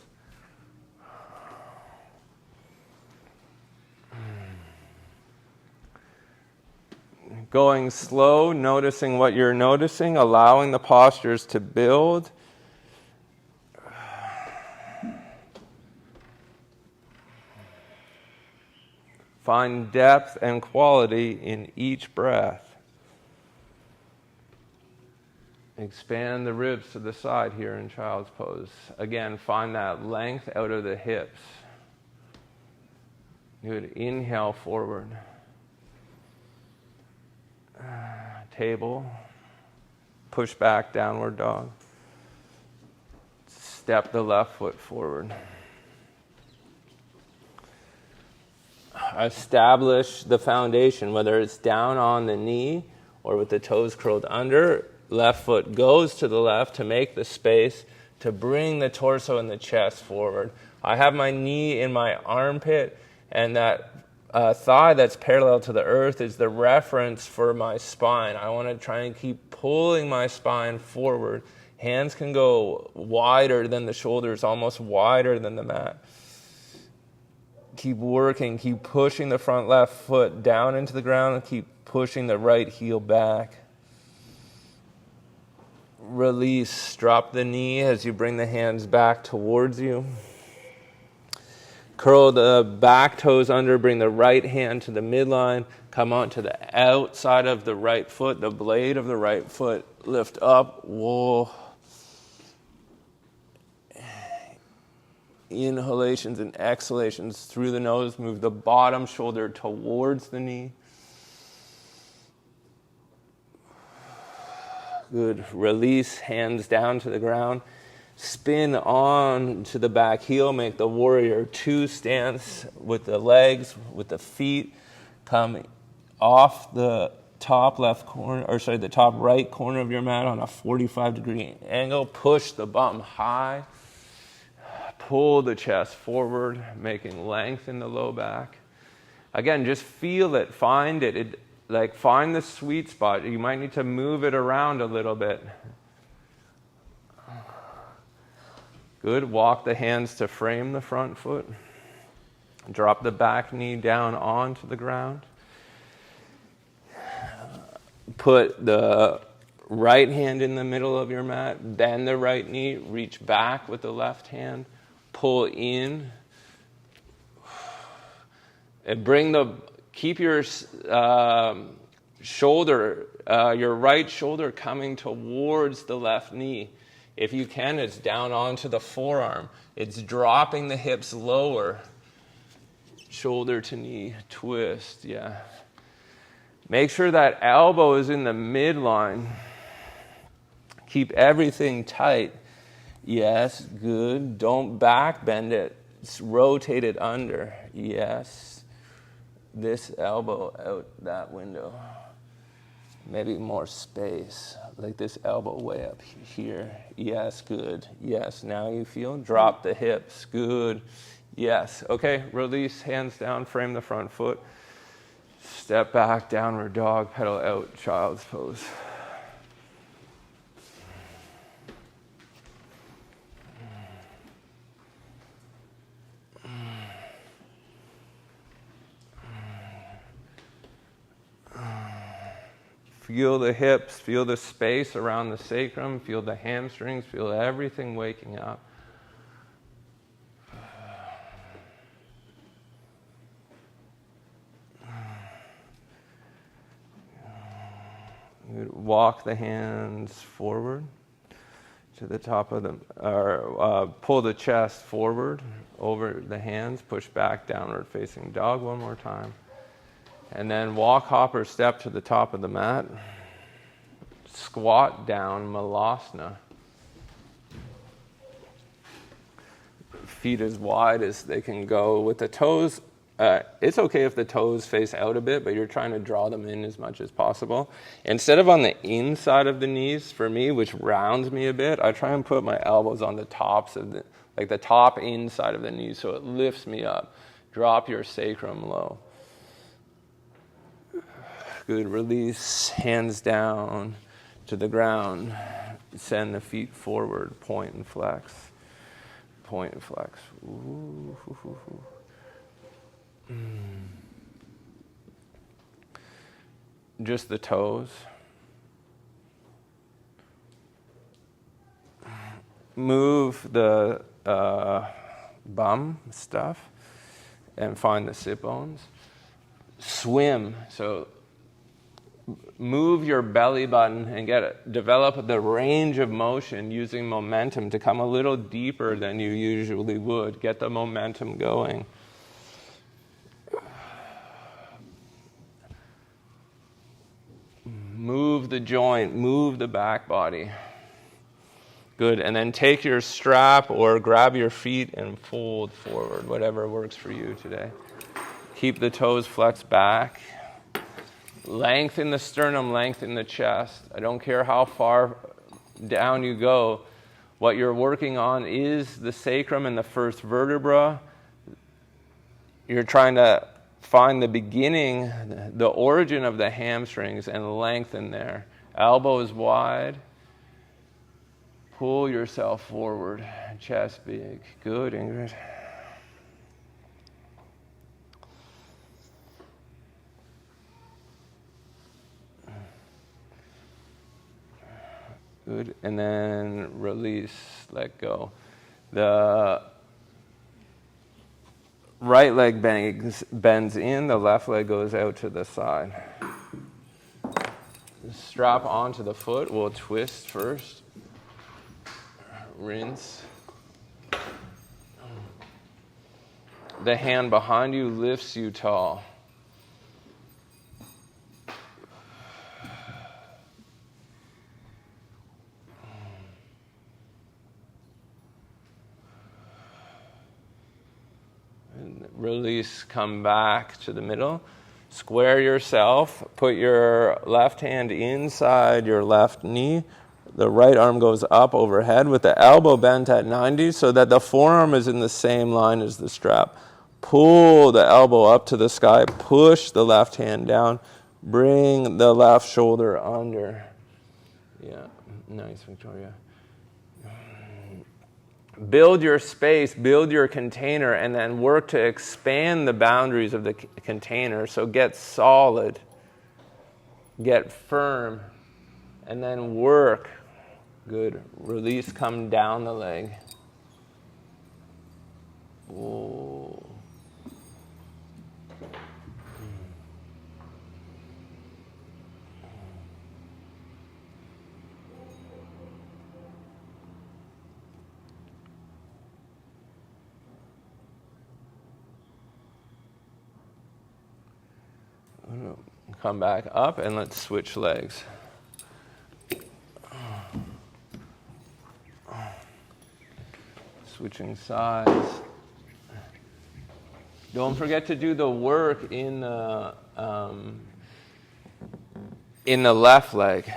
Going slow, noticing what you're noticing, allowing the postures to build. Find depth and quality in each breath. Expand the ribs to the side here in child's pose. Again, find that length out of the hips. Good. Inhale forward. table. Push back, downward dog. Step the left foot forward. Establish the foundation, whether it's down on the knee or with the toes curled under. Left foot goes to the left to make the space to bring the torso and the chest forward. I have my knee in my armpit, and that thigh that's parallel to the earth is the reference for my spine. I want to try and keep pulling my spine forward. Hands can go wider than the shoulders, almost wider than the mat. Keep working, keep pushing the front left foot down into the ground, and keep pushing the right heel back. Release, drop the knee as you bring the hands back towards you. Curl the back toes under, bring the right hand to the midline, come onto the outside of the right foot, the blade of the right foot, lift up, whoa. Inhalations and exhalations through the nose. Move the bottom shoulder towards the knee. Good. Release, hands down to the ground. Spin on to the back heel. Make the warrior two stance with the legs, with the feet. Come off the top left corner, the top right corner of your mat on a 45-degree angle. Push the bum high. Pull the chest forward, making length in the low back. Again, just feel it, find it. Find the sweet spot. You might need to move it around a little bit. Good. Walk the hands to frame the front foot. Drop the back knee down onto the ground. Put the right hand in the middle of your mat. Bend the right knee. Reach back with the left hand. Pull in, and keep your shoulder, your right shoulder coming towards the left knee. If you can, it's down onto the forearm. It's dropping the hips lower. Shoulder to knee, twist, yeah. Make sure that elbow is in the midline. Keep everything tight. Yes, good. Don't back bend it. Rotate it under. Yes. This elbow out that window. Maybe more space. Like this elbow way up here. Yes, good. Yes, now you feel. Drop the hips. Good. Yes. Okay, release, hands down, frame the front foot. Step back, downward dog, pedal out, child's pose. Feel the hips, feel the space around the sacrum, feel the hamstrings, feel everything waking up. Walk the hands forward to the top of pull the chest forward over the hands, push back, downward facing dog one more time. And then walk, hop, or step to the top of the mat. Squat down, Malasana. Feet as wide as they can go with the toes. It's okay if the toes face out a bit, but you're trying to draw them in as much as possible. Instead of on the inside of the knees, for me, which rounds me a bit, I try and put my elbows on the tops of the top inside of the knees, so it lifts me up. Drop your sacrum low. Good. Release, hands down to the ground. Send the feet forward, point and flex. Point and flex. Ooh, hoo, hoo, hoo. Just the toes. Move the bum stuff and find the sit bones. Swim. So move your belly button and develop the range of motion using momentum to come a little deeper than you usually would. Get the momentum going. Move the joint, move the back body. Good, and then take your strap or grab your feet and fold forward, whatever works for you today. Keep the toes flexed back. Lengthen the sternum, lengthen the chest. I don't care how far down you go. What you're working on is the sacrum and the first vertebra. You're trying to find the beginning, the origin of the hamstrings, and lengthen there. Elbows wide. Pull yourself forward. Chest big. Good, Ingrid. Good. And then release, let go. The right leg bends in, the left leg goes out to the side. Strap onto the foot. We'll twist first. Rinse. The hand behind you lifts you tall. Release, come back to the middle. Square yourself. Put your left hand inside your left knee. The right arm goes up overhead with the elbow bent at 90 so that the forearm is in the same line as the strap. Pull the elbow up to the sky. Push the left hand down. Bring the left shoulder under. Yeah, nice, Victoria. Build your space, build your container, and then work to expand the boundaries of the container. So get solid, get firm, and then work. Good. Release, come down the leg. Whoa. Come back up and let's switch legs. Switching sides. Don't forget to do the work in the left leg.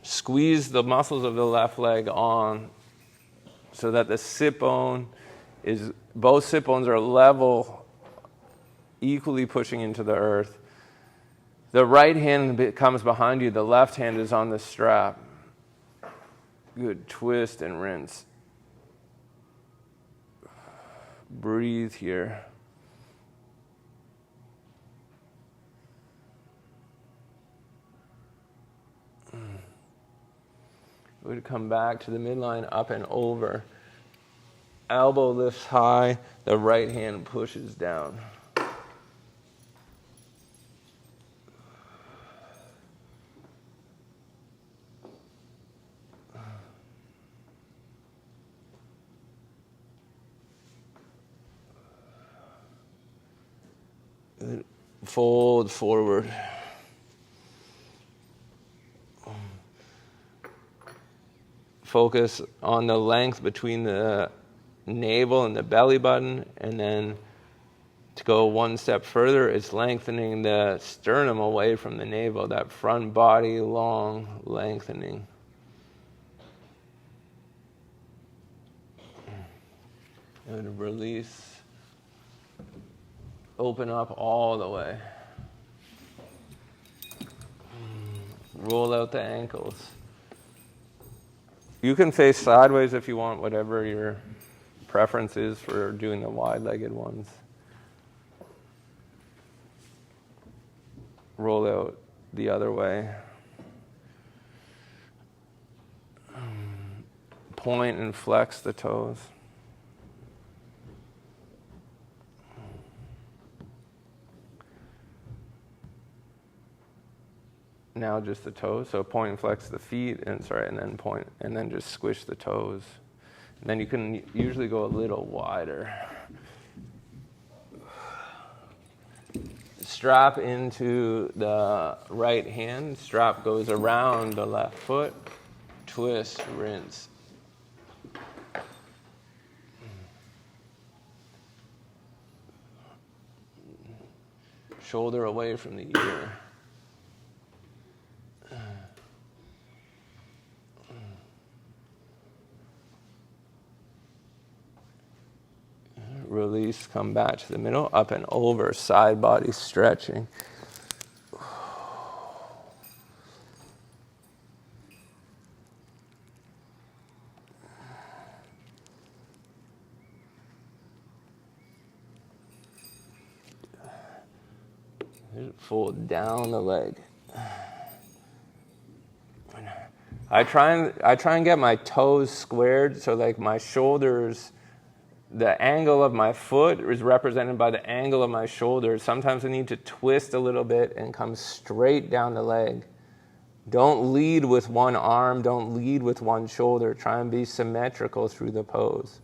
Squeeze the muscles of the left leg on so that the sit bone is, both sit bones are level, equally pushing into the earth. The right hand comes behind you. The left hand is on the strap. Good. Twist and rinse. Breathe here. Good. Come back to the midline, up and over. Elbow lifts high. The right hand pushes down. Fold forward. Focus on the length between the navel and the belly button, and then to go one step further, it's lengthening the sternum away from the navel, that front body long lengthening. And release. Open up all the way. Roll out the ankles. You can face sideways if you want, whatever your preference is for doing the wide-legged ones. Roll out the other way. Point and flex the toes. Now just the toes. So point and flex the feet, and then point, and then just squish the toes. And then you can usually go a little wider. strap into the right hand. Strap goes around the left foot. Twist, rinse. Shoulder away from the ear. Release, come back to the middle, up and over, side body stretching. Fold down the leg. I try and get my toes squared, so like my shoulders, the angle of my foot is represented by the angle of my shoulders. Sometimes I need to twist a little bit and come straight down the leg. Don't lead with one arm, don't lead with one shoulder. Try and be symmetrical through the pose.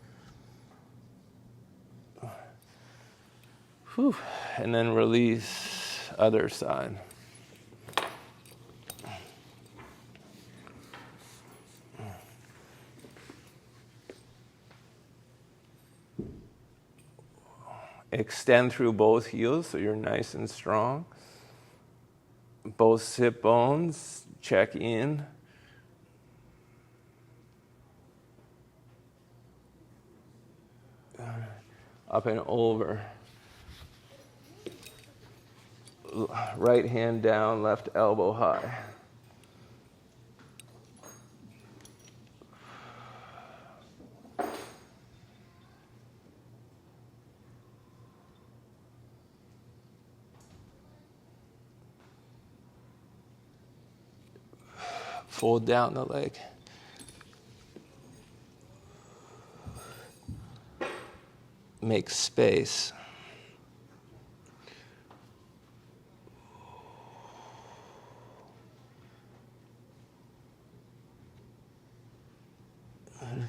Whew. And then release, other side. Extend through both heels so you're nice and strong. Both sit bones, check in. Up and over. Right hand down, left elbow high. Fold down the leg. Make space.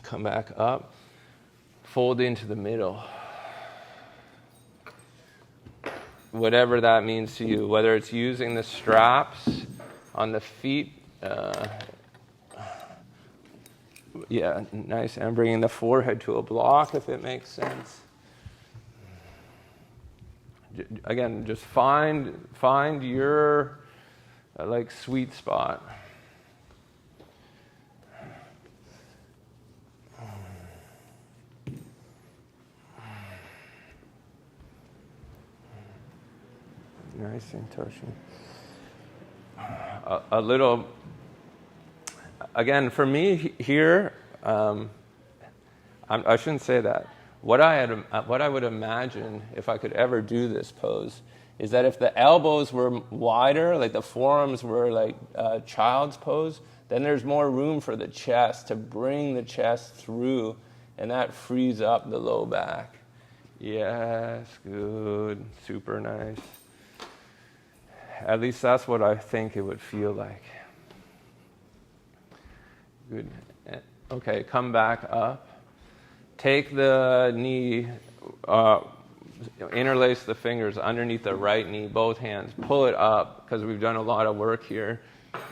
Come back up. Fold into the middle. Whatever that means to you, whether it's using the straps on the feet. Yeah, nice. And bringing the forehead to a block if it makes sense. Again, just find your like sweet spot. Nice and touching. A little, again, for me here, I shouldn't say that. What I would imagine if I could ever do this pose is that if the elbows were wider, like the forearms were like child's pose, then there's more room for the chest to bring the chest through, and that frees up the low back. Yes, good, super nice. At least that's what I think it would feel like. Good. Okay, come back up. Take the knee, interlace the fingers underneath the right knee, both hands. Pull it up, because we've done a lot of work here.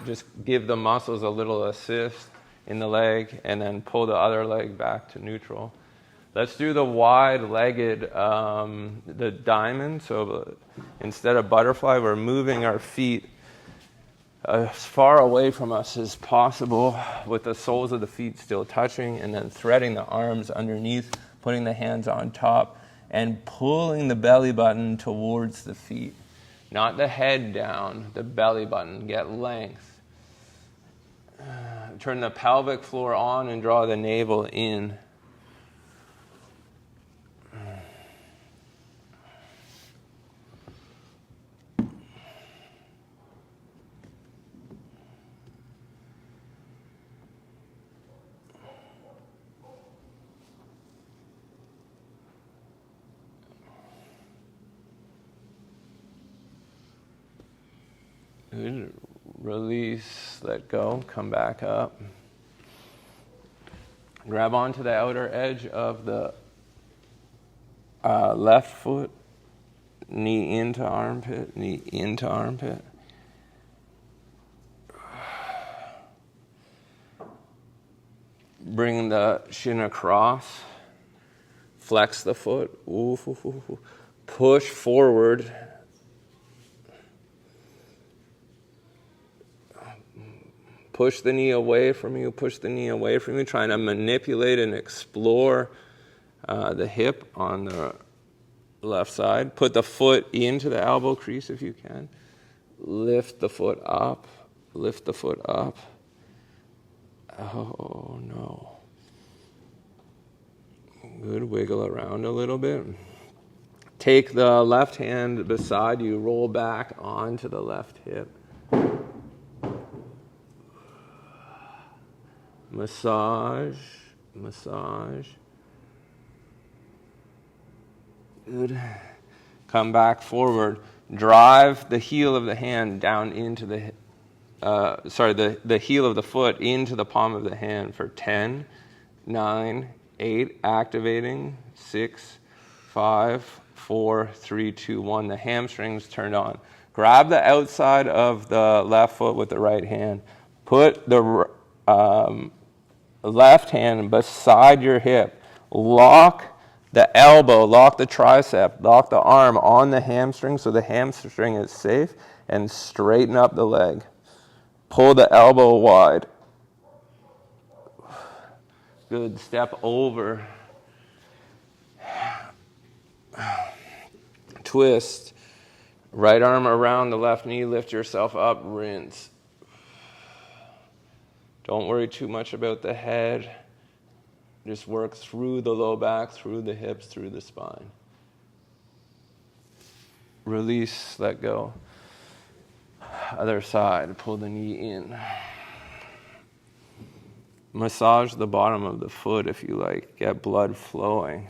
Just give the muscles a little assist in the leg, and then pull the other leg back to neutral. Let's do the wide-legged, the diamond. So instead of butterfly, we're moving our feet as far away from us as possible with the soles of the feet still touching, and then threading the arms underneath, putting the hands on top, and pulling the belly button towards the feet. Not the head down, the belly button. Get length. Turn the pelvic floor on and draw the navel in. Good. Release, let go, come back up. Grab onto the outer edge of the left foot. Knee into armpit, knee into armpit. Bring the shin across. Flex the foot. Ooh, ooh, ooh, ooh. Push forward. Push the knee away from you. Push the knee away from you. Trying to manipulate and explore the hip on the left side. Put the foot into the elbow crease if you can. Lift the foot up. Lift the foot up. Oh, no. Good. Wiggle around a little bit. Take the left hand beside you. Roll back onto the left hip. Massage. Massage. Good. Come back forward. Drive the heel of the hand down into the the heel of the foot into the palm of the hand for 10, 9, 8, activating, 6, 5, 4, 3, 2, 1. The hamstrings turned on. Grab the outside of the left foot with the right hand. Put the left hand beside your hip. Lock the elbow, lock the tricep, lock the arm on the hamstring so the hamstring is safe, and straighten up the leg. Pull the elbow wide. Good. Step over. Twist. Right arm around the left knee. Lift yourself up. Rinse. Don't worry too much about the head. Just work through the low back, through the hips, through the spine. Release. Let go. Other side, pull the knee in. Massage the bottom of the foot if you like. Get blood flowing.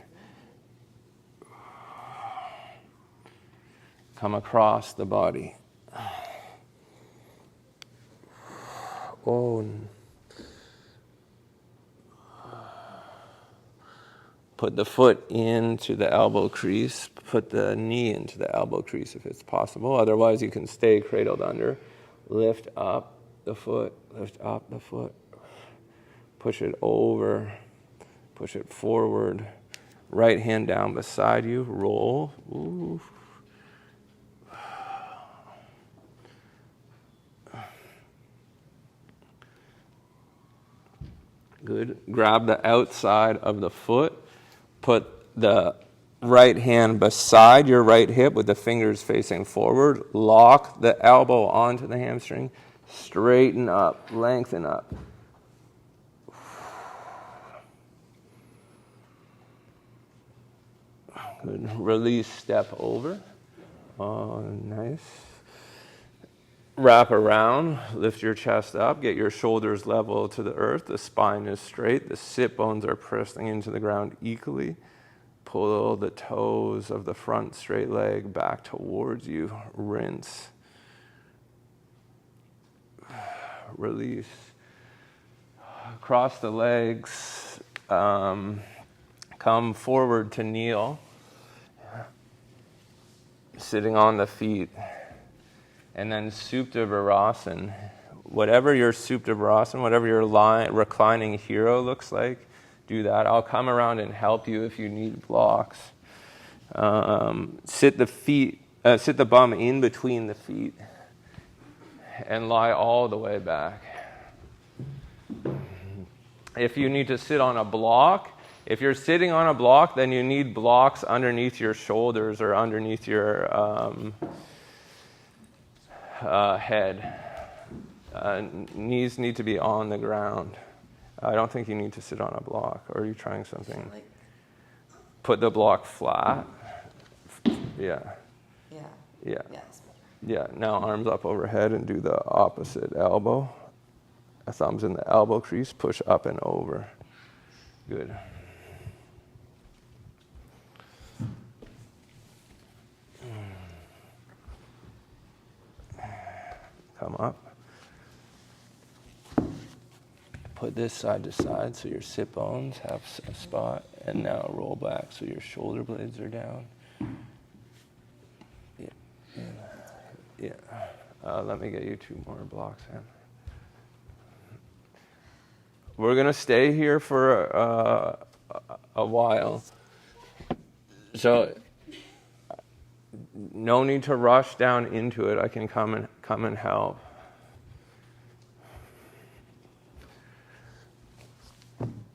Come across the body. Oh. Put the foot into the elbow crease. Put the knee into the elbow crease if it's possible. Otherwise, you can stay cradled under. Lift up the foot. Lift up the foot. Push it over. Push it forward. Right hand down beside you. Roll. Ooh. Good. Grab the outside of the foot. Put the right hand beside your right hip with the fingers facing forward. Lock the elbow onto the hamstring. Straighten up. Lengthen up. Good. Release. Step over. Oh, nice. Wrap around. Lift your chest up. Get your shoulders level to the earth. The spine is straight. The sit bones are pressing into the ground equally. Pull the toes of the front straight leg back towards you. Rinse. Release. Cross the legs. Come forward to kneel. Sitting on the feet. And then Supta Virasana. Whatever your Supta Virasana, whatever your reclining hero looks like, do that. I'll come around and help you if you need blocks. Sit the bum in between the feet and lie all the way back. If you need to sit on a block, if you're sitting on a block, then you need blocks underneath your shoulders or underneath your head. Knees need to be on the ground. I don't think you need to sit on a block. Or are you trying something? Put the block flat. Yeah. Yeah. Yeah. Yes. Yeah. Now arms up overhead and do the opposite elbow. Thumbs in the elbow crease. Push up and over. Good. Come up. Put this side to side so your sit bones have a spot, and now roll back so your shoulder blades are down. Let me get you 2 more blocks in. We're going to stay here for a while. So no need to rush down into it. I can come and help.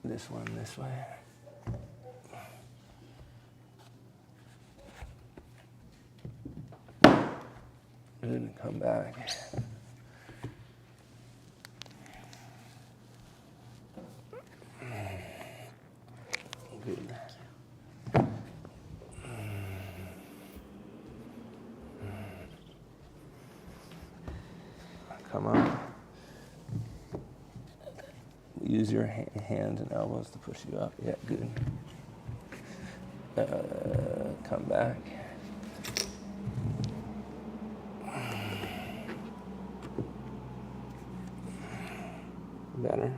This one this way. And come back. Good. Come on. Use your hands and elbows to push you up. Yeah, good. Come back. Better.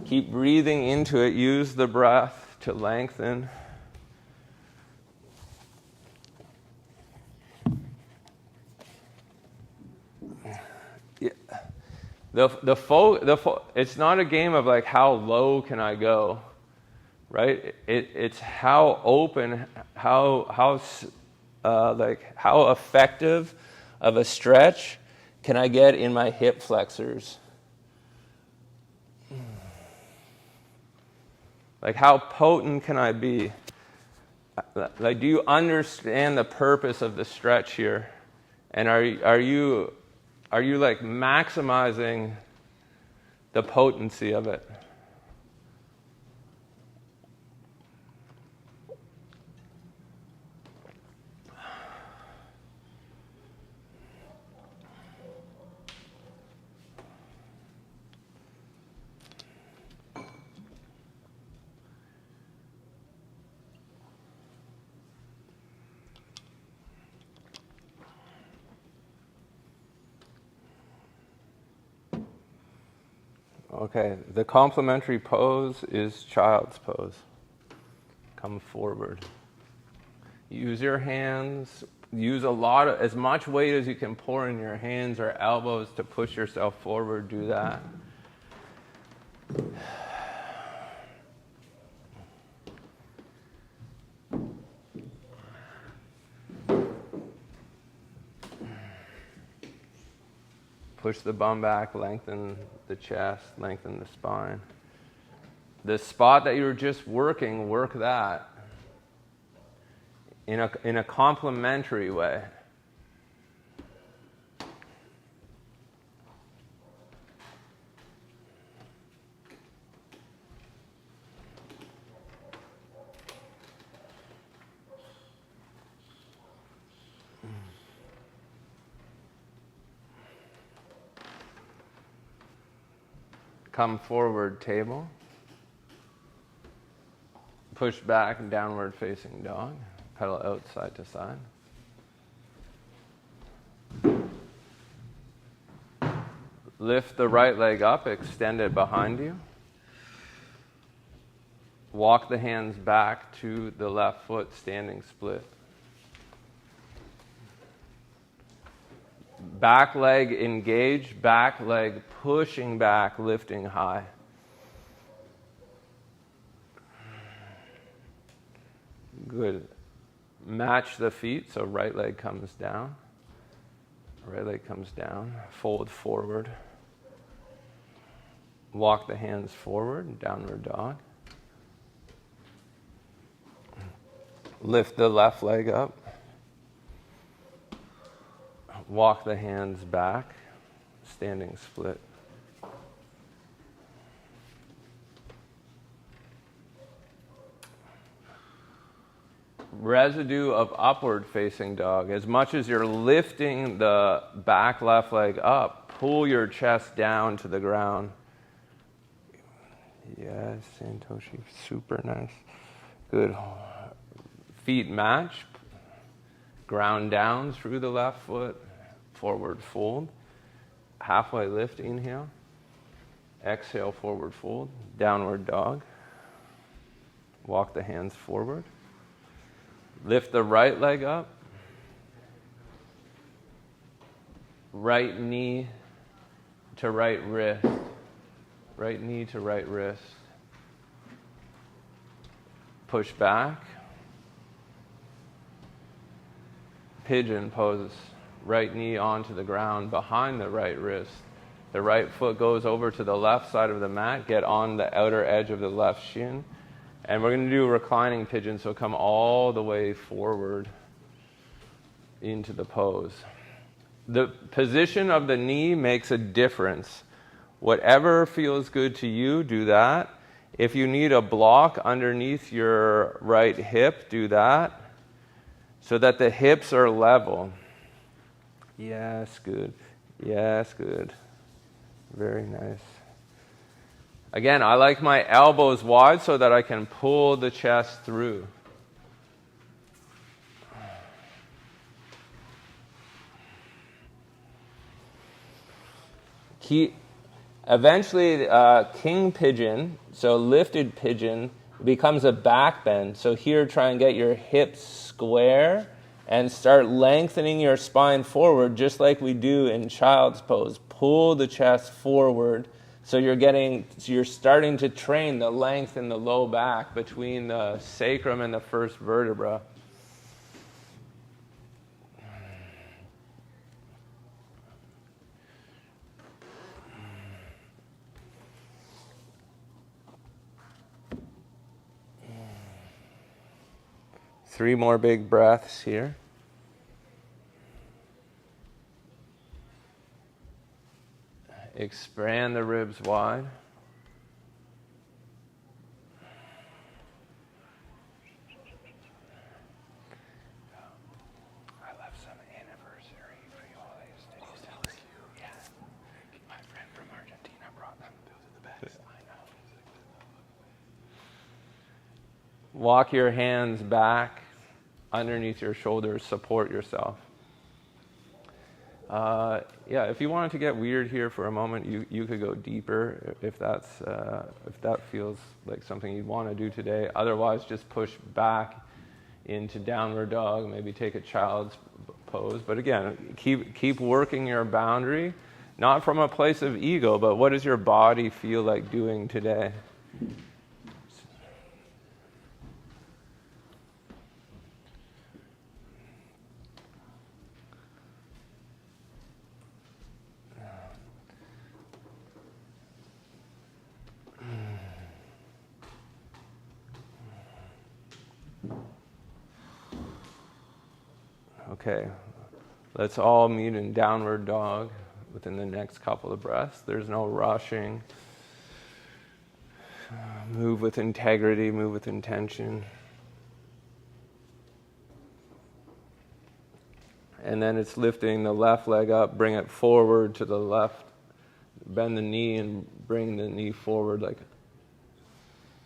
Keep breathing into it. Use the breath to lengthen. Yeah. It's not a game of like how low can I go, right? It's how open, how effective of a stretch can I get in my hip flexors? Like how potent can I be? Like, do you understand the purpose of the stretch here? And are you like maximizing the potency of it? Okay, the complementary pose is child's pose. Come forward. Use your hands. Use as much weight as you can pour in your hands or elbows to push yourself forward. Do that. Push the bum back, lengthen the chest, lengthen the spine. The spot that you were just working, work that in a complementary way. Come forward, table. Push back, downward facing dog. Pedal out side to side. Lift the right leg up, extend it behind you. Walk the hands back to the left foot, standing split. Back leg engaged, back leg pushing back, lifting high. Good. Match the feet, so right leg comes down. Right leg comes down. Fold forward. Walk the hands forward, downward dog. Lift the left leg up. Walk the hands back, standing split. Residue of upward facing dog. As much as you're lifting the back left leg up, pull your chest down to the ground. Yes, Santoshi, super nice. Good. Feet match. Ground down through the left foot. Forward fold. Halfway lift, inhale. Exhale, forward fold. Downward dog. Walk the hands forward. Lift the right leg up. Right knee to right wrist. Right knee to right wrist. Push back. Pigeon pose. Right knee onto the ground behind the right wrist. The right foot goes over to the left side of the mat. Get on the outer edge of the left shin. And we're going to do a reclining pigeon, so come all the way forward into the pose. The position of the knee makes a difference. Whatever feels good to you, do that. If you need a block underneath your right hip, do that, so that the hips are level. Yes, good. Yes, good. Very nice. Again, I like my elbows wide so that I can pull the chest through. Eventually, king pigeon, so lifted pigeon, becomes a back bend. So here, try and get your hips square and start lengthening your spine forward, just like we do in child's pose. Pull the chest forward, so you're starting to train the length in the low back between the sacrum and the first vertebra. Three more big breaths here. Expand the ribs wide. I left some anniversary frijoles. Did you tell you? Yeah. My friend from Argentina brought them. Those are the best. I know. Walk your hands back underneath your shoulders. Support yourself. If you wanted to get weird here for a moment, you could go deeper if that feels like something you'd want to do today. Otherwise, just push back into downward dog. Maybe take a child's pose. But again, keep working your boundary, not from a place of ego, but what does your body feel like doing today? Okay, let's all meet in downward dog within the next couple of breaths. There's no rushing. Move with integrity, move with intention. And then it's lifting the left leg up, bring it forward to the left. Bend the knee and bring the knee forward, like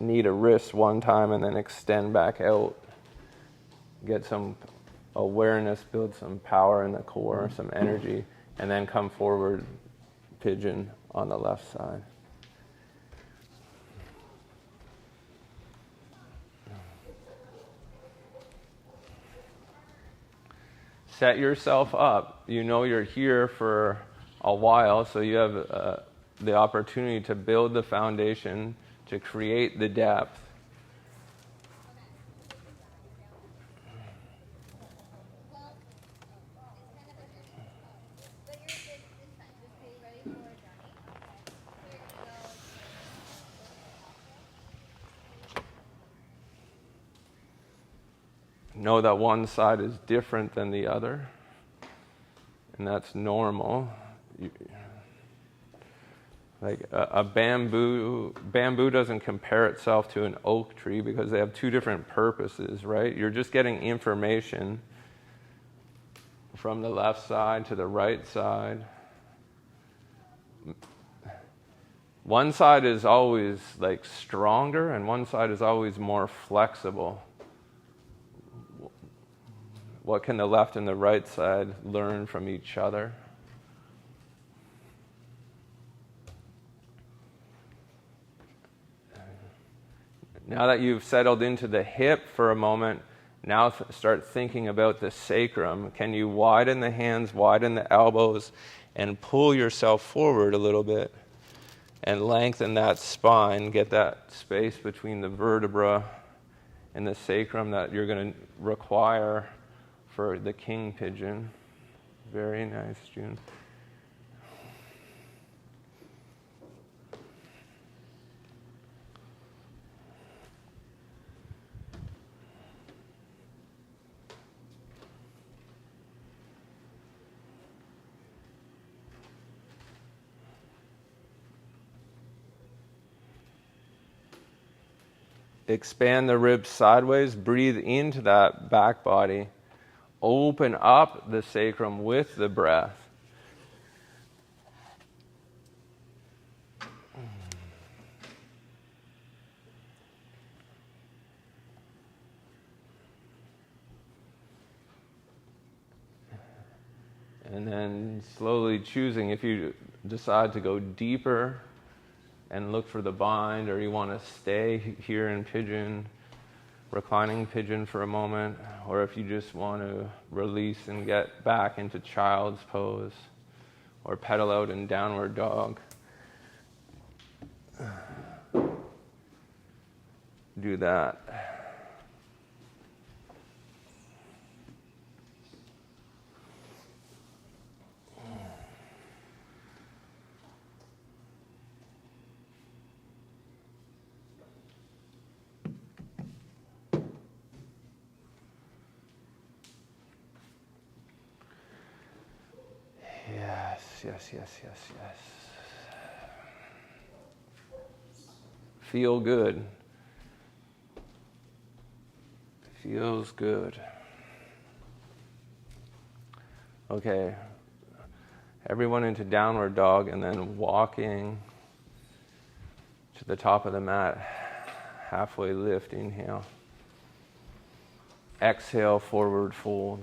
knee to wrist one time and then extend back out. Get some awareness, build some power in the core, some energy, and then come forward, pigeon on the left side. Set yourself up. You know you're here for a while, so you have the opportunity to build the foundation, to create the depth. Know that one side is different than the other, and that's normal. Like a bamboo doesn't compare itself to an oak tree because they have two different purposes, right? You're just getting information from the left side to the right side. One side is always like stronger, and one side is always more flexible. What can the left and the right side learn from each other? Now that you've settled into the hip for a moment, Now start thinking about the sacrum. Can you widen the hands, widen the elbows, and pull yourself forward a little bit and lengthen that spine, get that space between the vertebra and the sacrum that you're going to require for the king pigeon. Very nice, June. Expand the ribs sideways, breathe into that back body, open up the sacrum with the breath. And then slowly choosing, if you decide to go deeper and look for the bind, or you want to stay here in pigeon, reclining pigeon for a moment, or if you just want to release and get back into child's pose, or pedal out in downward dog. Do that. Yes. Feel good. Feels good. Okay. Everyone into downward dog, and then walking to the top of the mat. Halfway lift, inhale. Exhale, forward fold.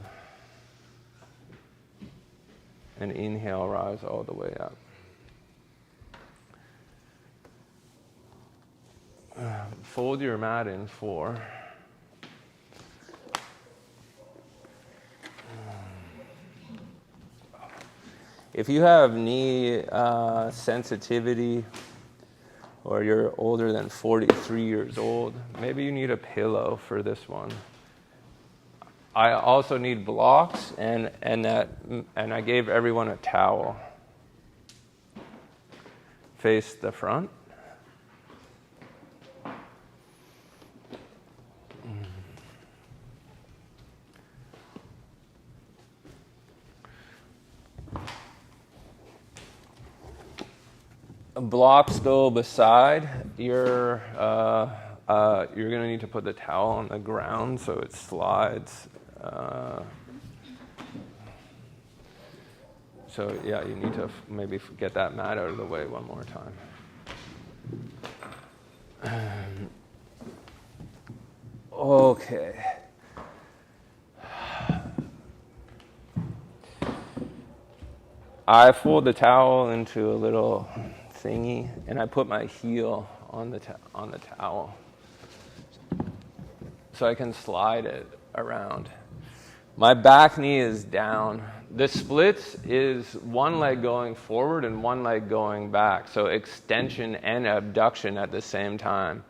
And inhale, rise all the way up. Fold your mat in 4. If you have knee sensitivity, or you're older than 43 years old, maybe you need a pillow for this one. I also need blocks, and I gave everyone a towel. Face the front. Blocks go beside your. You're going to need to put the towel on the ground so it slides. So yeah, you need to maybe get that mat out of the way one more time. Okay. I fold the towel into a little thingy, and I put my heel on the towel, so I can slide it around. My back knee is down. The splits is one leg going forward and one leg going back, so extension and abduction at the same time.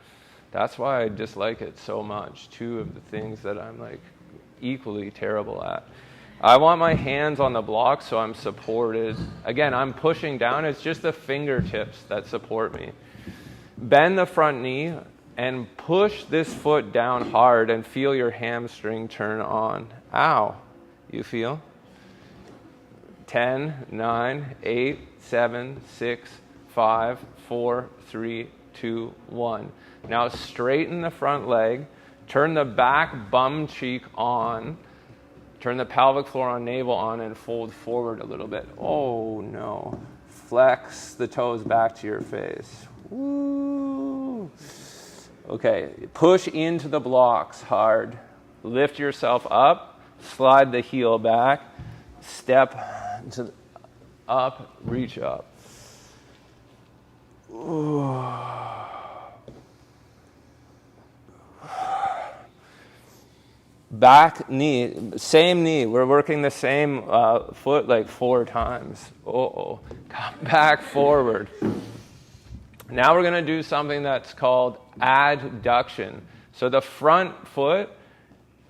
That's why I dislike it so much. 2 of the things that I'm like equally terrible at. I want my hands on the block so I'm supported. Again, I'm pushing down. It's just the fingertips that support me. Bend the front knee and push this foot down hard and feel your hamstring turn on. Ow. You feel? 10, 9, 8, 7, 6, 5, 4, 3, 2, 1. Now straighten the front leg. Turn the back bum cheek on. Turn the pelvic floor on, navel on, and fold forward a little bit. Oh, no. Flex the toes back to your face. Woo. Okay, push into the blocks hard. Lift yourself up. Slide the heel back. Step up, reach up. Ooh. Back knee, same knee. We're working the same foot like 4 times. Uh-oh. Come back forward. Now we're going to do something that's called adduction. So the front foot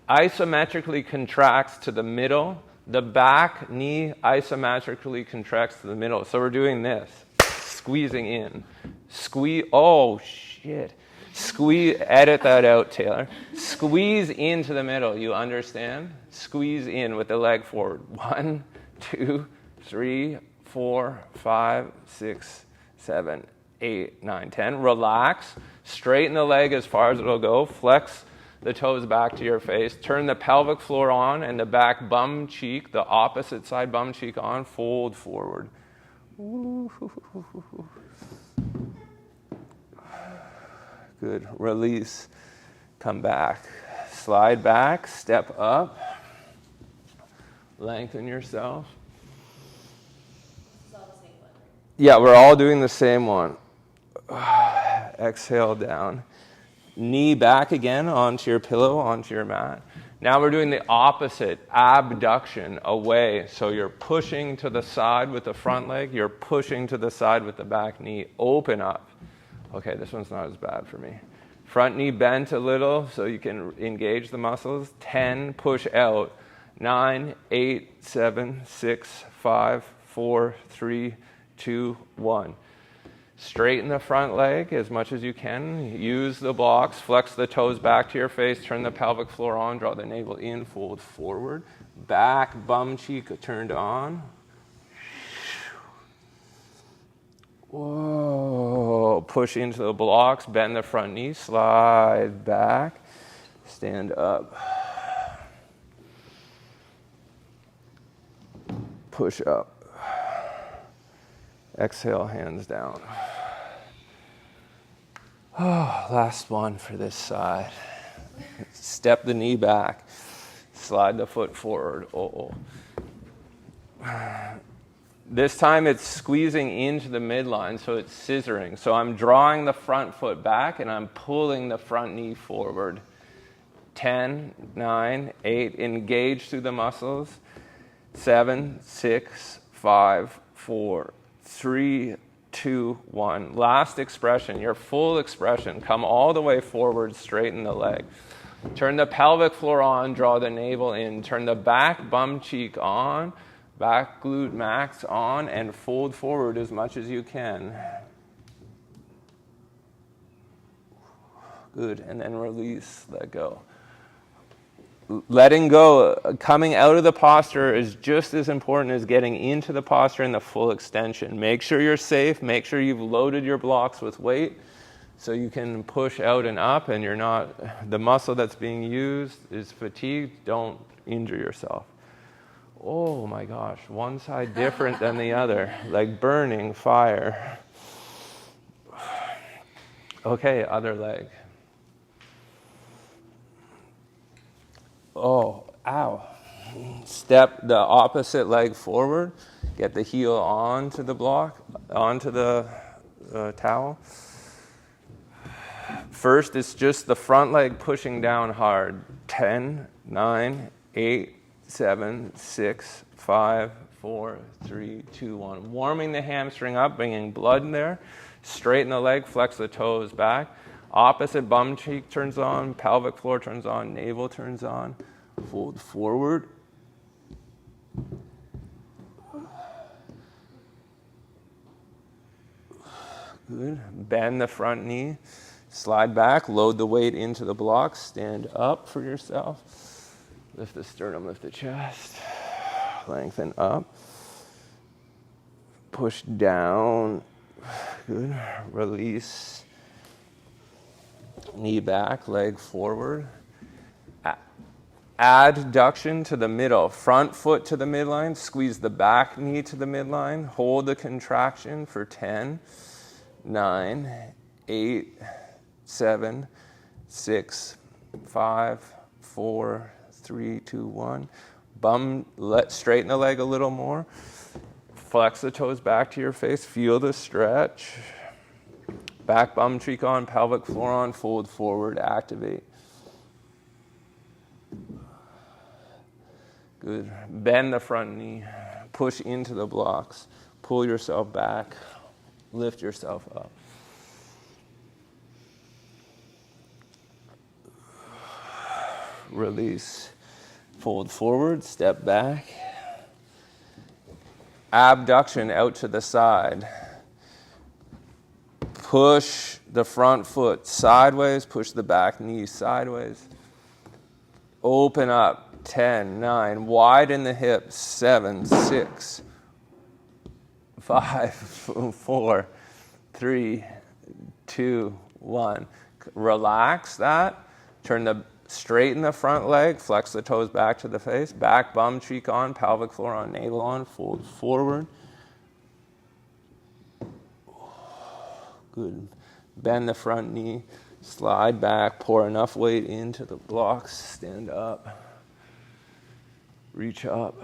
isometrically contracts to the middle. The back knee isometrically contracts to the middle. So we're doing this. Squeezing in. Squeeze. Oh, shit. Squeeze. Edit that out, Taylor. Squeeze into the middle. You understand? Squeeze in with the leg forward. 1, 2, 3, 4, 5, 6, 7, 8, 9, 10. Relax. Straighten the leg as far as it'll go. Flex the toes back to your face. Turn the pelvic floor on and the back bum cheek, the opposite side bum cheek on. Fold forward. Good. Release. Come back. Slide back. Step up. Lengthen yourself. It's all the same one. Yeah, we're all doing the same one. Exhale down. Knee back again onto your pillow, onto your mat. Now we're doing the opposite, abduction, away. So you're pushing to the side with the front leg. You're pushing to the side with the back knee. Open up. Okay, this one's not as bad for me. Front knee bent a little so you can engage the muscles. 10, push out. 9, 8, 7, 6, 5, 4, 3, 2, 1. Straighten the front leg as much as you can. Use the blocks. Flex the toes back to your face. Turn the pelvic floor on. Draw the navel in. Fold forward. Back bum cheek turned on. Whoa. Push into the blocks. Bend the front knee. Slide back. Stand up. Push up. Exhale, hands down. Oh, last one for this side. Step the knee back. Slide the foot forward. Oh. This time it's squeezing into the midline, so it's scissoring. So I'm drawing the front foot back and I'm pulling the front knee forward. 10, 9, 8, engage through the muscles. 7, 6, 5, 4, 3, 2, 1. Last expression, your full expression. Come all the way forward, straighten the leg. Turn the pelvic floor on, draw the navel in. Turn the back bum cheek on, back glute max on, and fold forward as much as you can. Good, and then release, let go. Letting go, coming out of the posture is just as important as getting into the posture in the full extension. Make sure you're safe. Make sure you've loaded your blocks with weight so you can push out and up and you're not, the muscle that's being used is fatigued. Don't injure yourself. Oh my gosh, one side different than the other, like burning fire. Okay, other leg. Oh, ow. Step the opposite leg forward. Get the heel onto the block, onto the towel. First, it's just the front leg pushing down hard. 10, 9, 8, 7, 6, 5, 4, 3, 2, 1. Warming the hamstring up, bringing blood in there. Straighten the leg, flex the toes back. Opposite bum cheek turns on, pelvic floor turns on, navel turns on. Fold forward. Good. Bend the front knee. Slide back, load the weight into the blocks. Stand up for yourself. Lift the sternum, lift the chest. Lengthen up. Push down. Good. Release. Knee back, leg forward. Adduction to the middle. Front foot to the midline. Squeeze the back knee to the midline. Hold the contraction for 10, 9, 8, 7, 6, 5, 4, 3, 2, 1. Straighten the leg a little more. Flex the toes back to your face. Feel the stretch. Back bum cheek on, pelvic floor on, fold forward, activate. Good. Bend the front knee. Push into the blocks. Pull yourself back. Lift yourself up. Release. Fold forward, step back. Abduction out to the side. Push the front foot sideways, push the back knee sideways. Open up. 10, 9, widen the hips. 7, 6, 5, 4, 3, 2, 1. Relax that. Straighten the front leg. Flex the toes back to the face. Back bum cheek on. Pelvic floor on. Navel on. Fold forward. Good. Bend the front knee. Slide back. Pour enough weight into the blocks. Stand up. Reach up.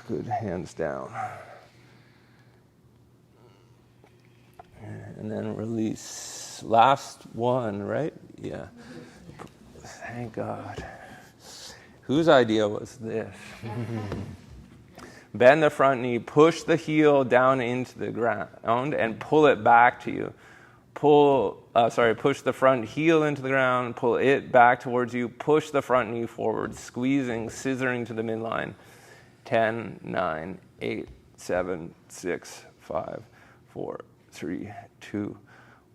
Good. Hands down. And then release. Last one, right? Yeah. Thank God. Whose idea was this? Bend the front knee. Push the heel down into the ground and pull it back to you. Push the front heel into the ground, pull it back towards you, push the front knee forward, squeezing, scissoring to the midline. 10, 9, 8, 7, 6, 5, 4, 3, 2,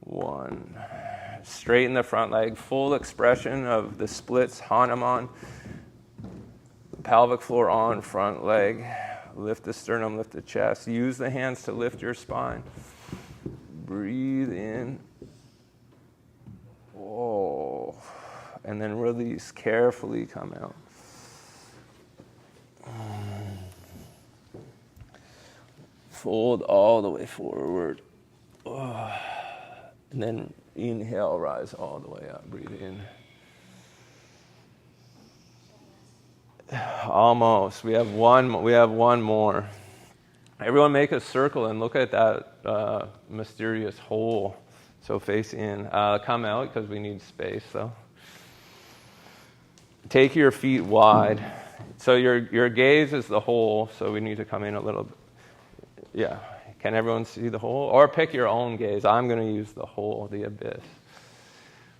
1. Straighten the front leg, full expression of the splits, Hanuman. Pelvic floor on, front leg. Lift the sternum, lift the chest. Use the hands to lift your spine. Breathe in. Oh. And then release. Carefully come out. Fold all the way forward. Oh. And then inhale, rise all the way up. Breathe in. Almost. We have one more. Everyone make a circle and look at that mysterious hole. So face in. Come out because we need space though. Take your feet wide. So your gaze is the hole, so we need to come in a little bit. Yeah. Can everyone see the hole? Or pick your own gaze. I'm going to use the hole, the abyss.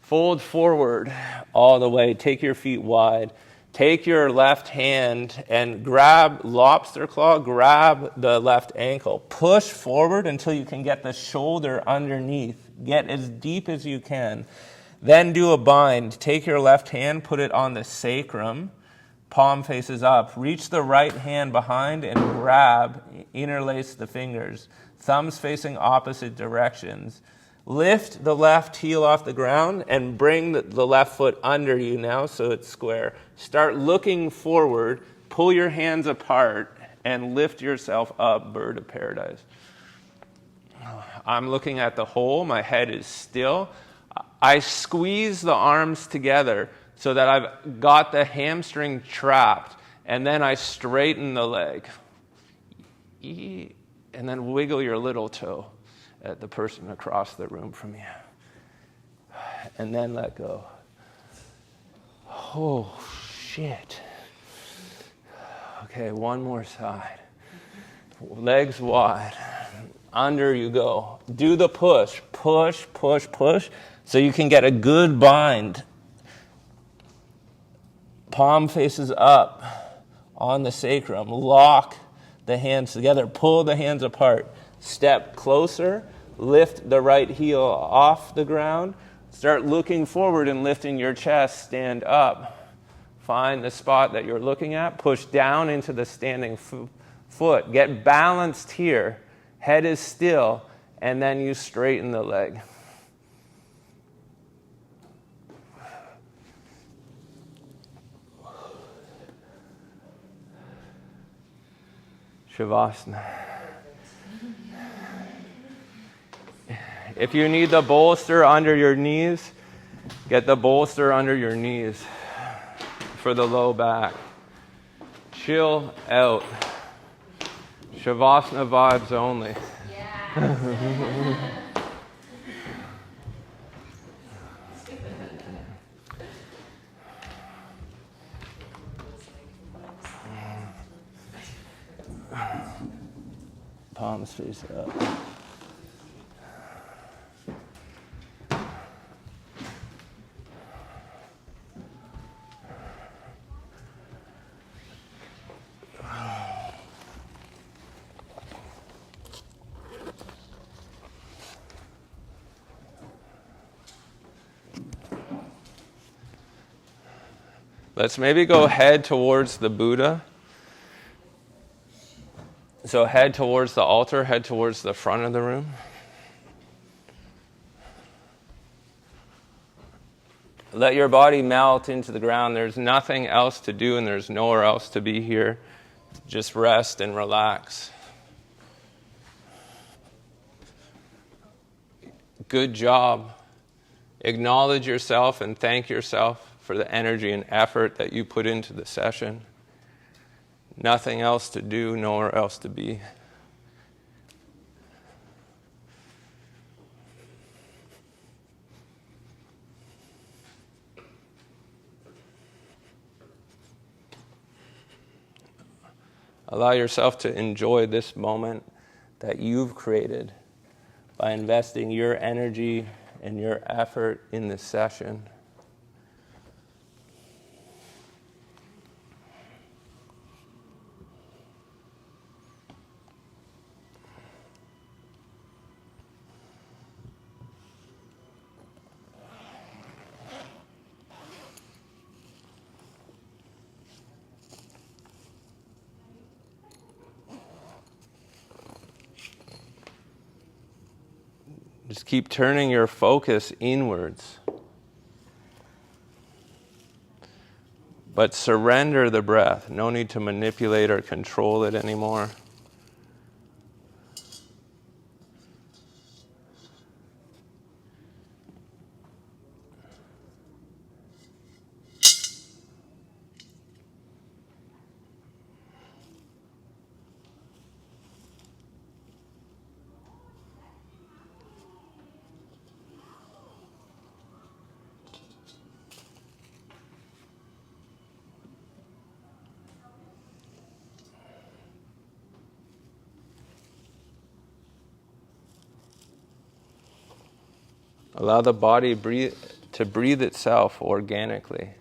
Fold forward all the way. Take your feet wide. Take your left hand and grab lobster claw, grab the left ankle. Push forward until you can get the shoulder underneath. Get as deep as you can. Then do a bind. Take your left hand, put it on the sacrum. Palm faces up. Reach the right hand behind and grab, interlace the fingers. Thumbs facing opposite directions. Lift the left heel off the ground and bring the left foot under you now so it's square. Start looking forward, pull your hands apart, and lift yourself up, bird of paradise. I'm looking at the hole, my head is still. I squeeze the arms together so that I've got the hamstring trapped, and then I straighten the leg. And then wiggle your little toe at the person across the room from you. And then let go. Oh, shit. Okay, one more side. Legs wide. Under you go. Do the push. Push, push, push. So you can get a good bind. Palm faces up on the sacrum. Lock the hands together. Pull the hands apart. Step closer, lift the right heel off the ground. Start looking forward and lifting your chest. Stand up. Find the spot that you're looking at. Push down into the standing foot. Get balanced here. Head is still, and then you straighten the leg. Shavasana. If you need the bolster under your knees, get the bolster under your knees for the low back. Chill out. Shavasana vibes only. Yeah. palms face up. Let's maybe go head towards the Buddha. So head towards the altar, head towards the front of the room. Let your body melt into the ground. There's nothing else to do and there's nowhere else to be here. Just rest and relax. Good job. Acknowledge yourself and thank yourself for the energy and effort that you put into the session. Nothing else to do, nowhere else to be. Allow yourself to enjoy this moment that you've created by investing your energy and your effort in this session. Just keep turning your focus inwards. But surrender the breath. No need to manipulate or control it anymore. Allow the body to breathe itself organically.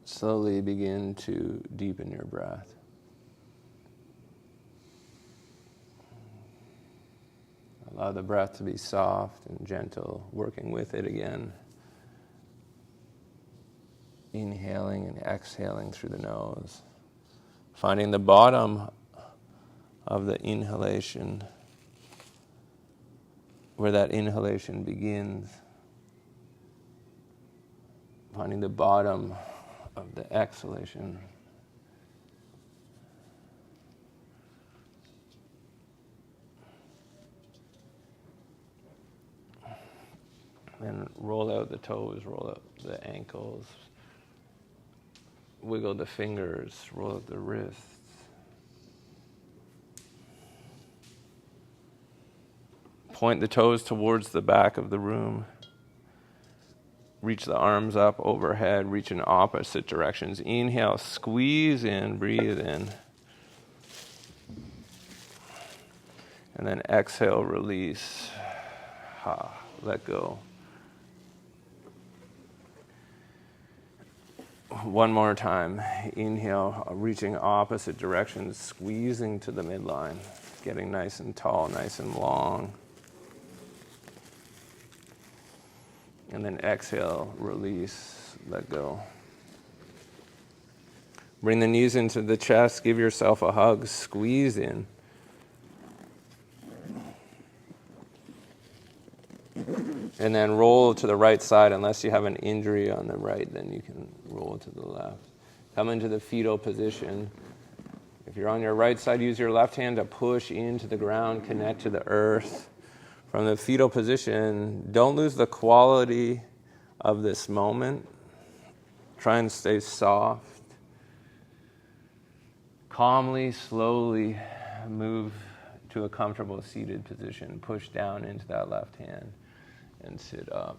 Slowly begin to deepen your breath. Allow the breath to be soft and gentle, working with it again. Inhaling and exhaling through the nose. Finding the bottom of the inhalation, where that inhalation begins. Finding the bottom of the exhalation. And roll out the toes, roll out the ankles, wiggle the fingers, roll out the wrists. Point the toes towards the back of the room. Reach the arms up overhead, reach in opposite directions. Inhale, squeeze in, breathe in. And then exhale, release. Let go. One more time. Inhale, reaching opposite directions, squeezing to the midline, getting nice and tall, nice and long. And then exhale, release, let go. Bring the knees into the chest, give yourself a hug, squeeze in. And then roll to the right side. Unless you have an injury on the right, then you can roll to the left. Come into the fetal position. If you're on your right side, use your left hand to push into the ground, connect to the earth. From the fetal position, don't lose the quality of this moment. Try and stay soft. Calmly, slowly move to a comfortable seated position. Push down into that left hand and sit up.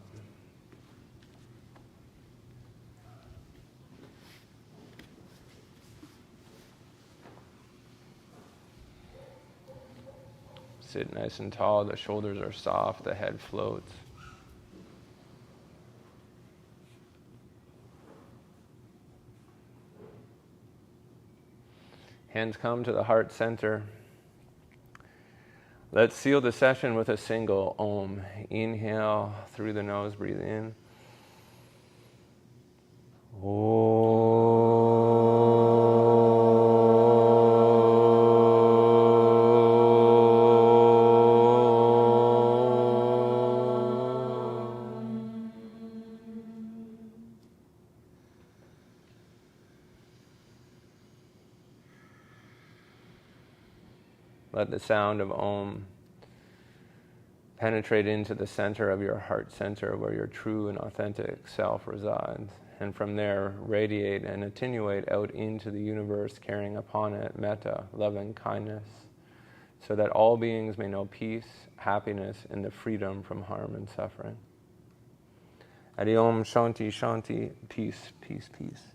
sit nice and tall, the shoulders are soft, the head floats. Hands come to the heart center. Let's seal the session with a single Om. Inhale through the nose, breathe in. Let the sound of Om penetrate into the center of your heart center where your true and authentic self resides. And from there, radiate and attenuate out into the universe, carrying upon it metta, loving kindness, so that all beings may know peace, happiness, and the freedom from harm and suffering. Adi Om Shanti Shanti, peace, peace, peace.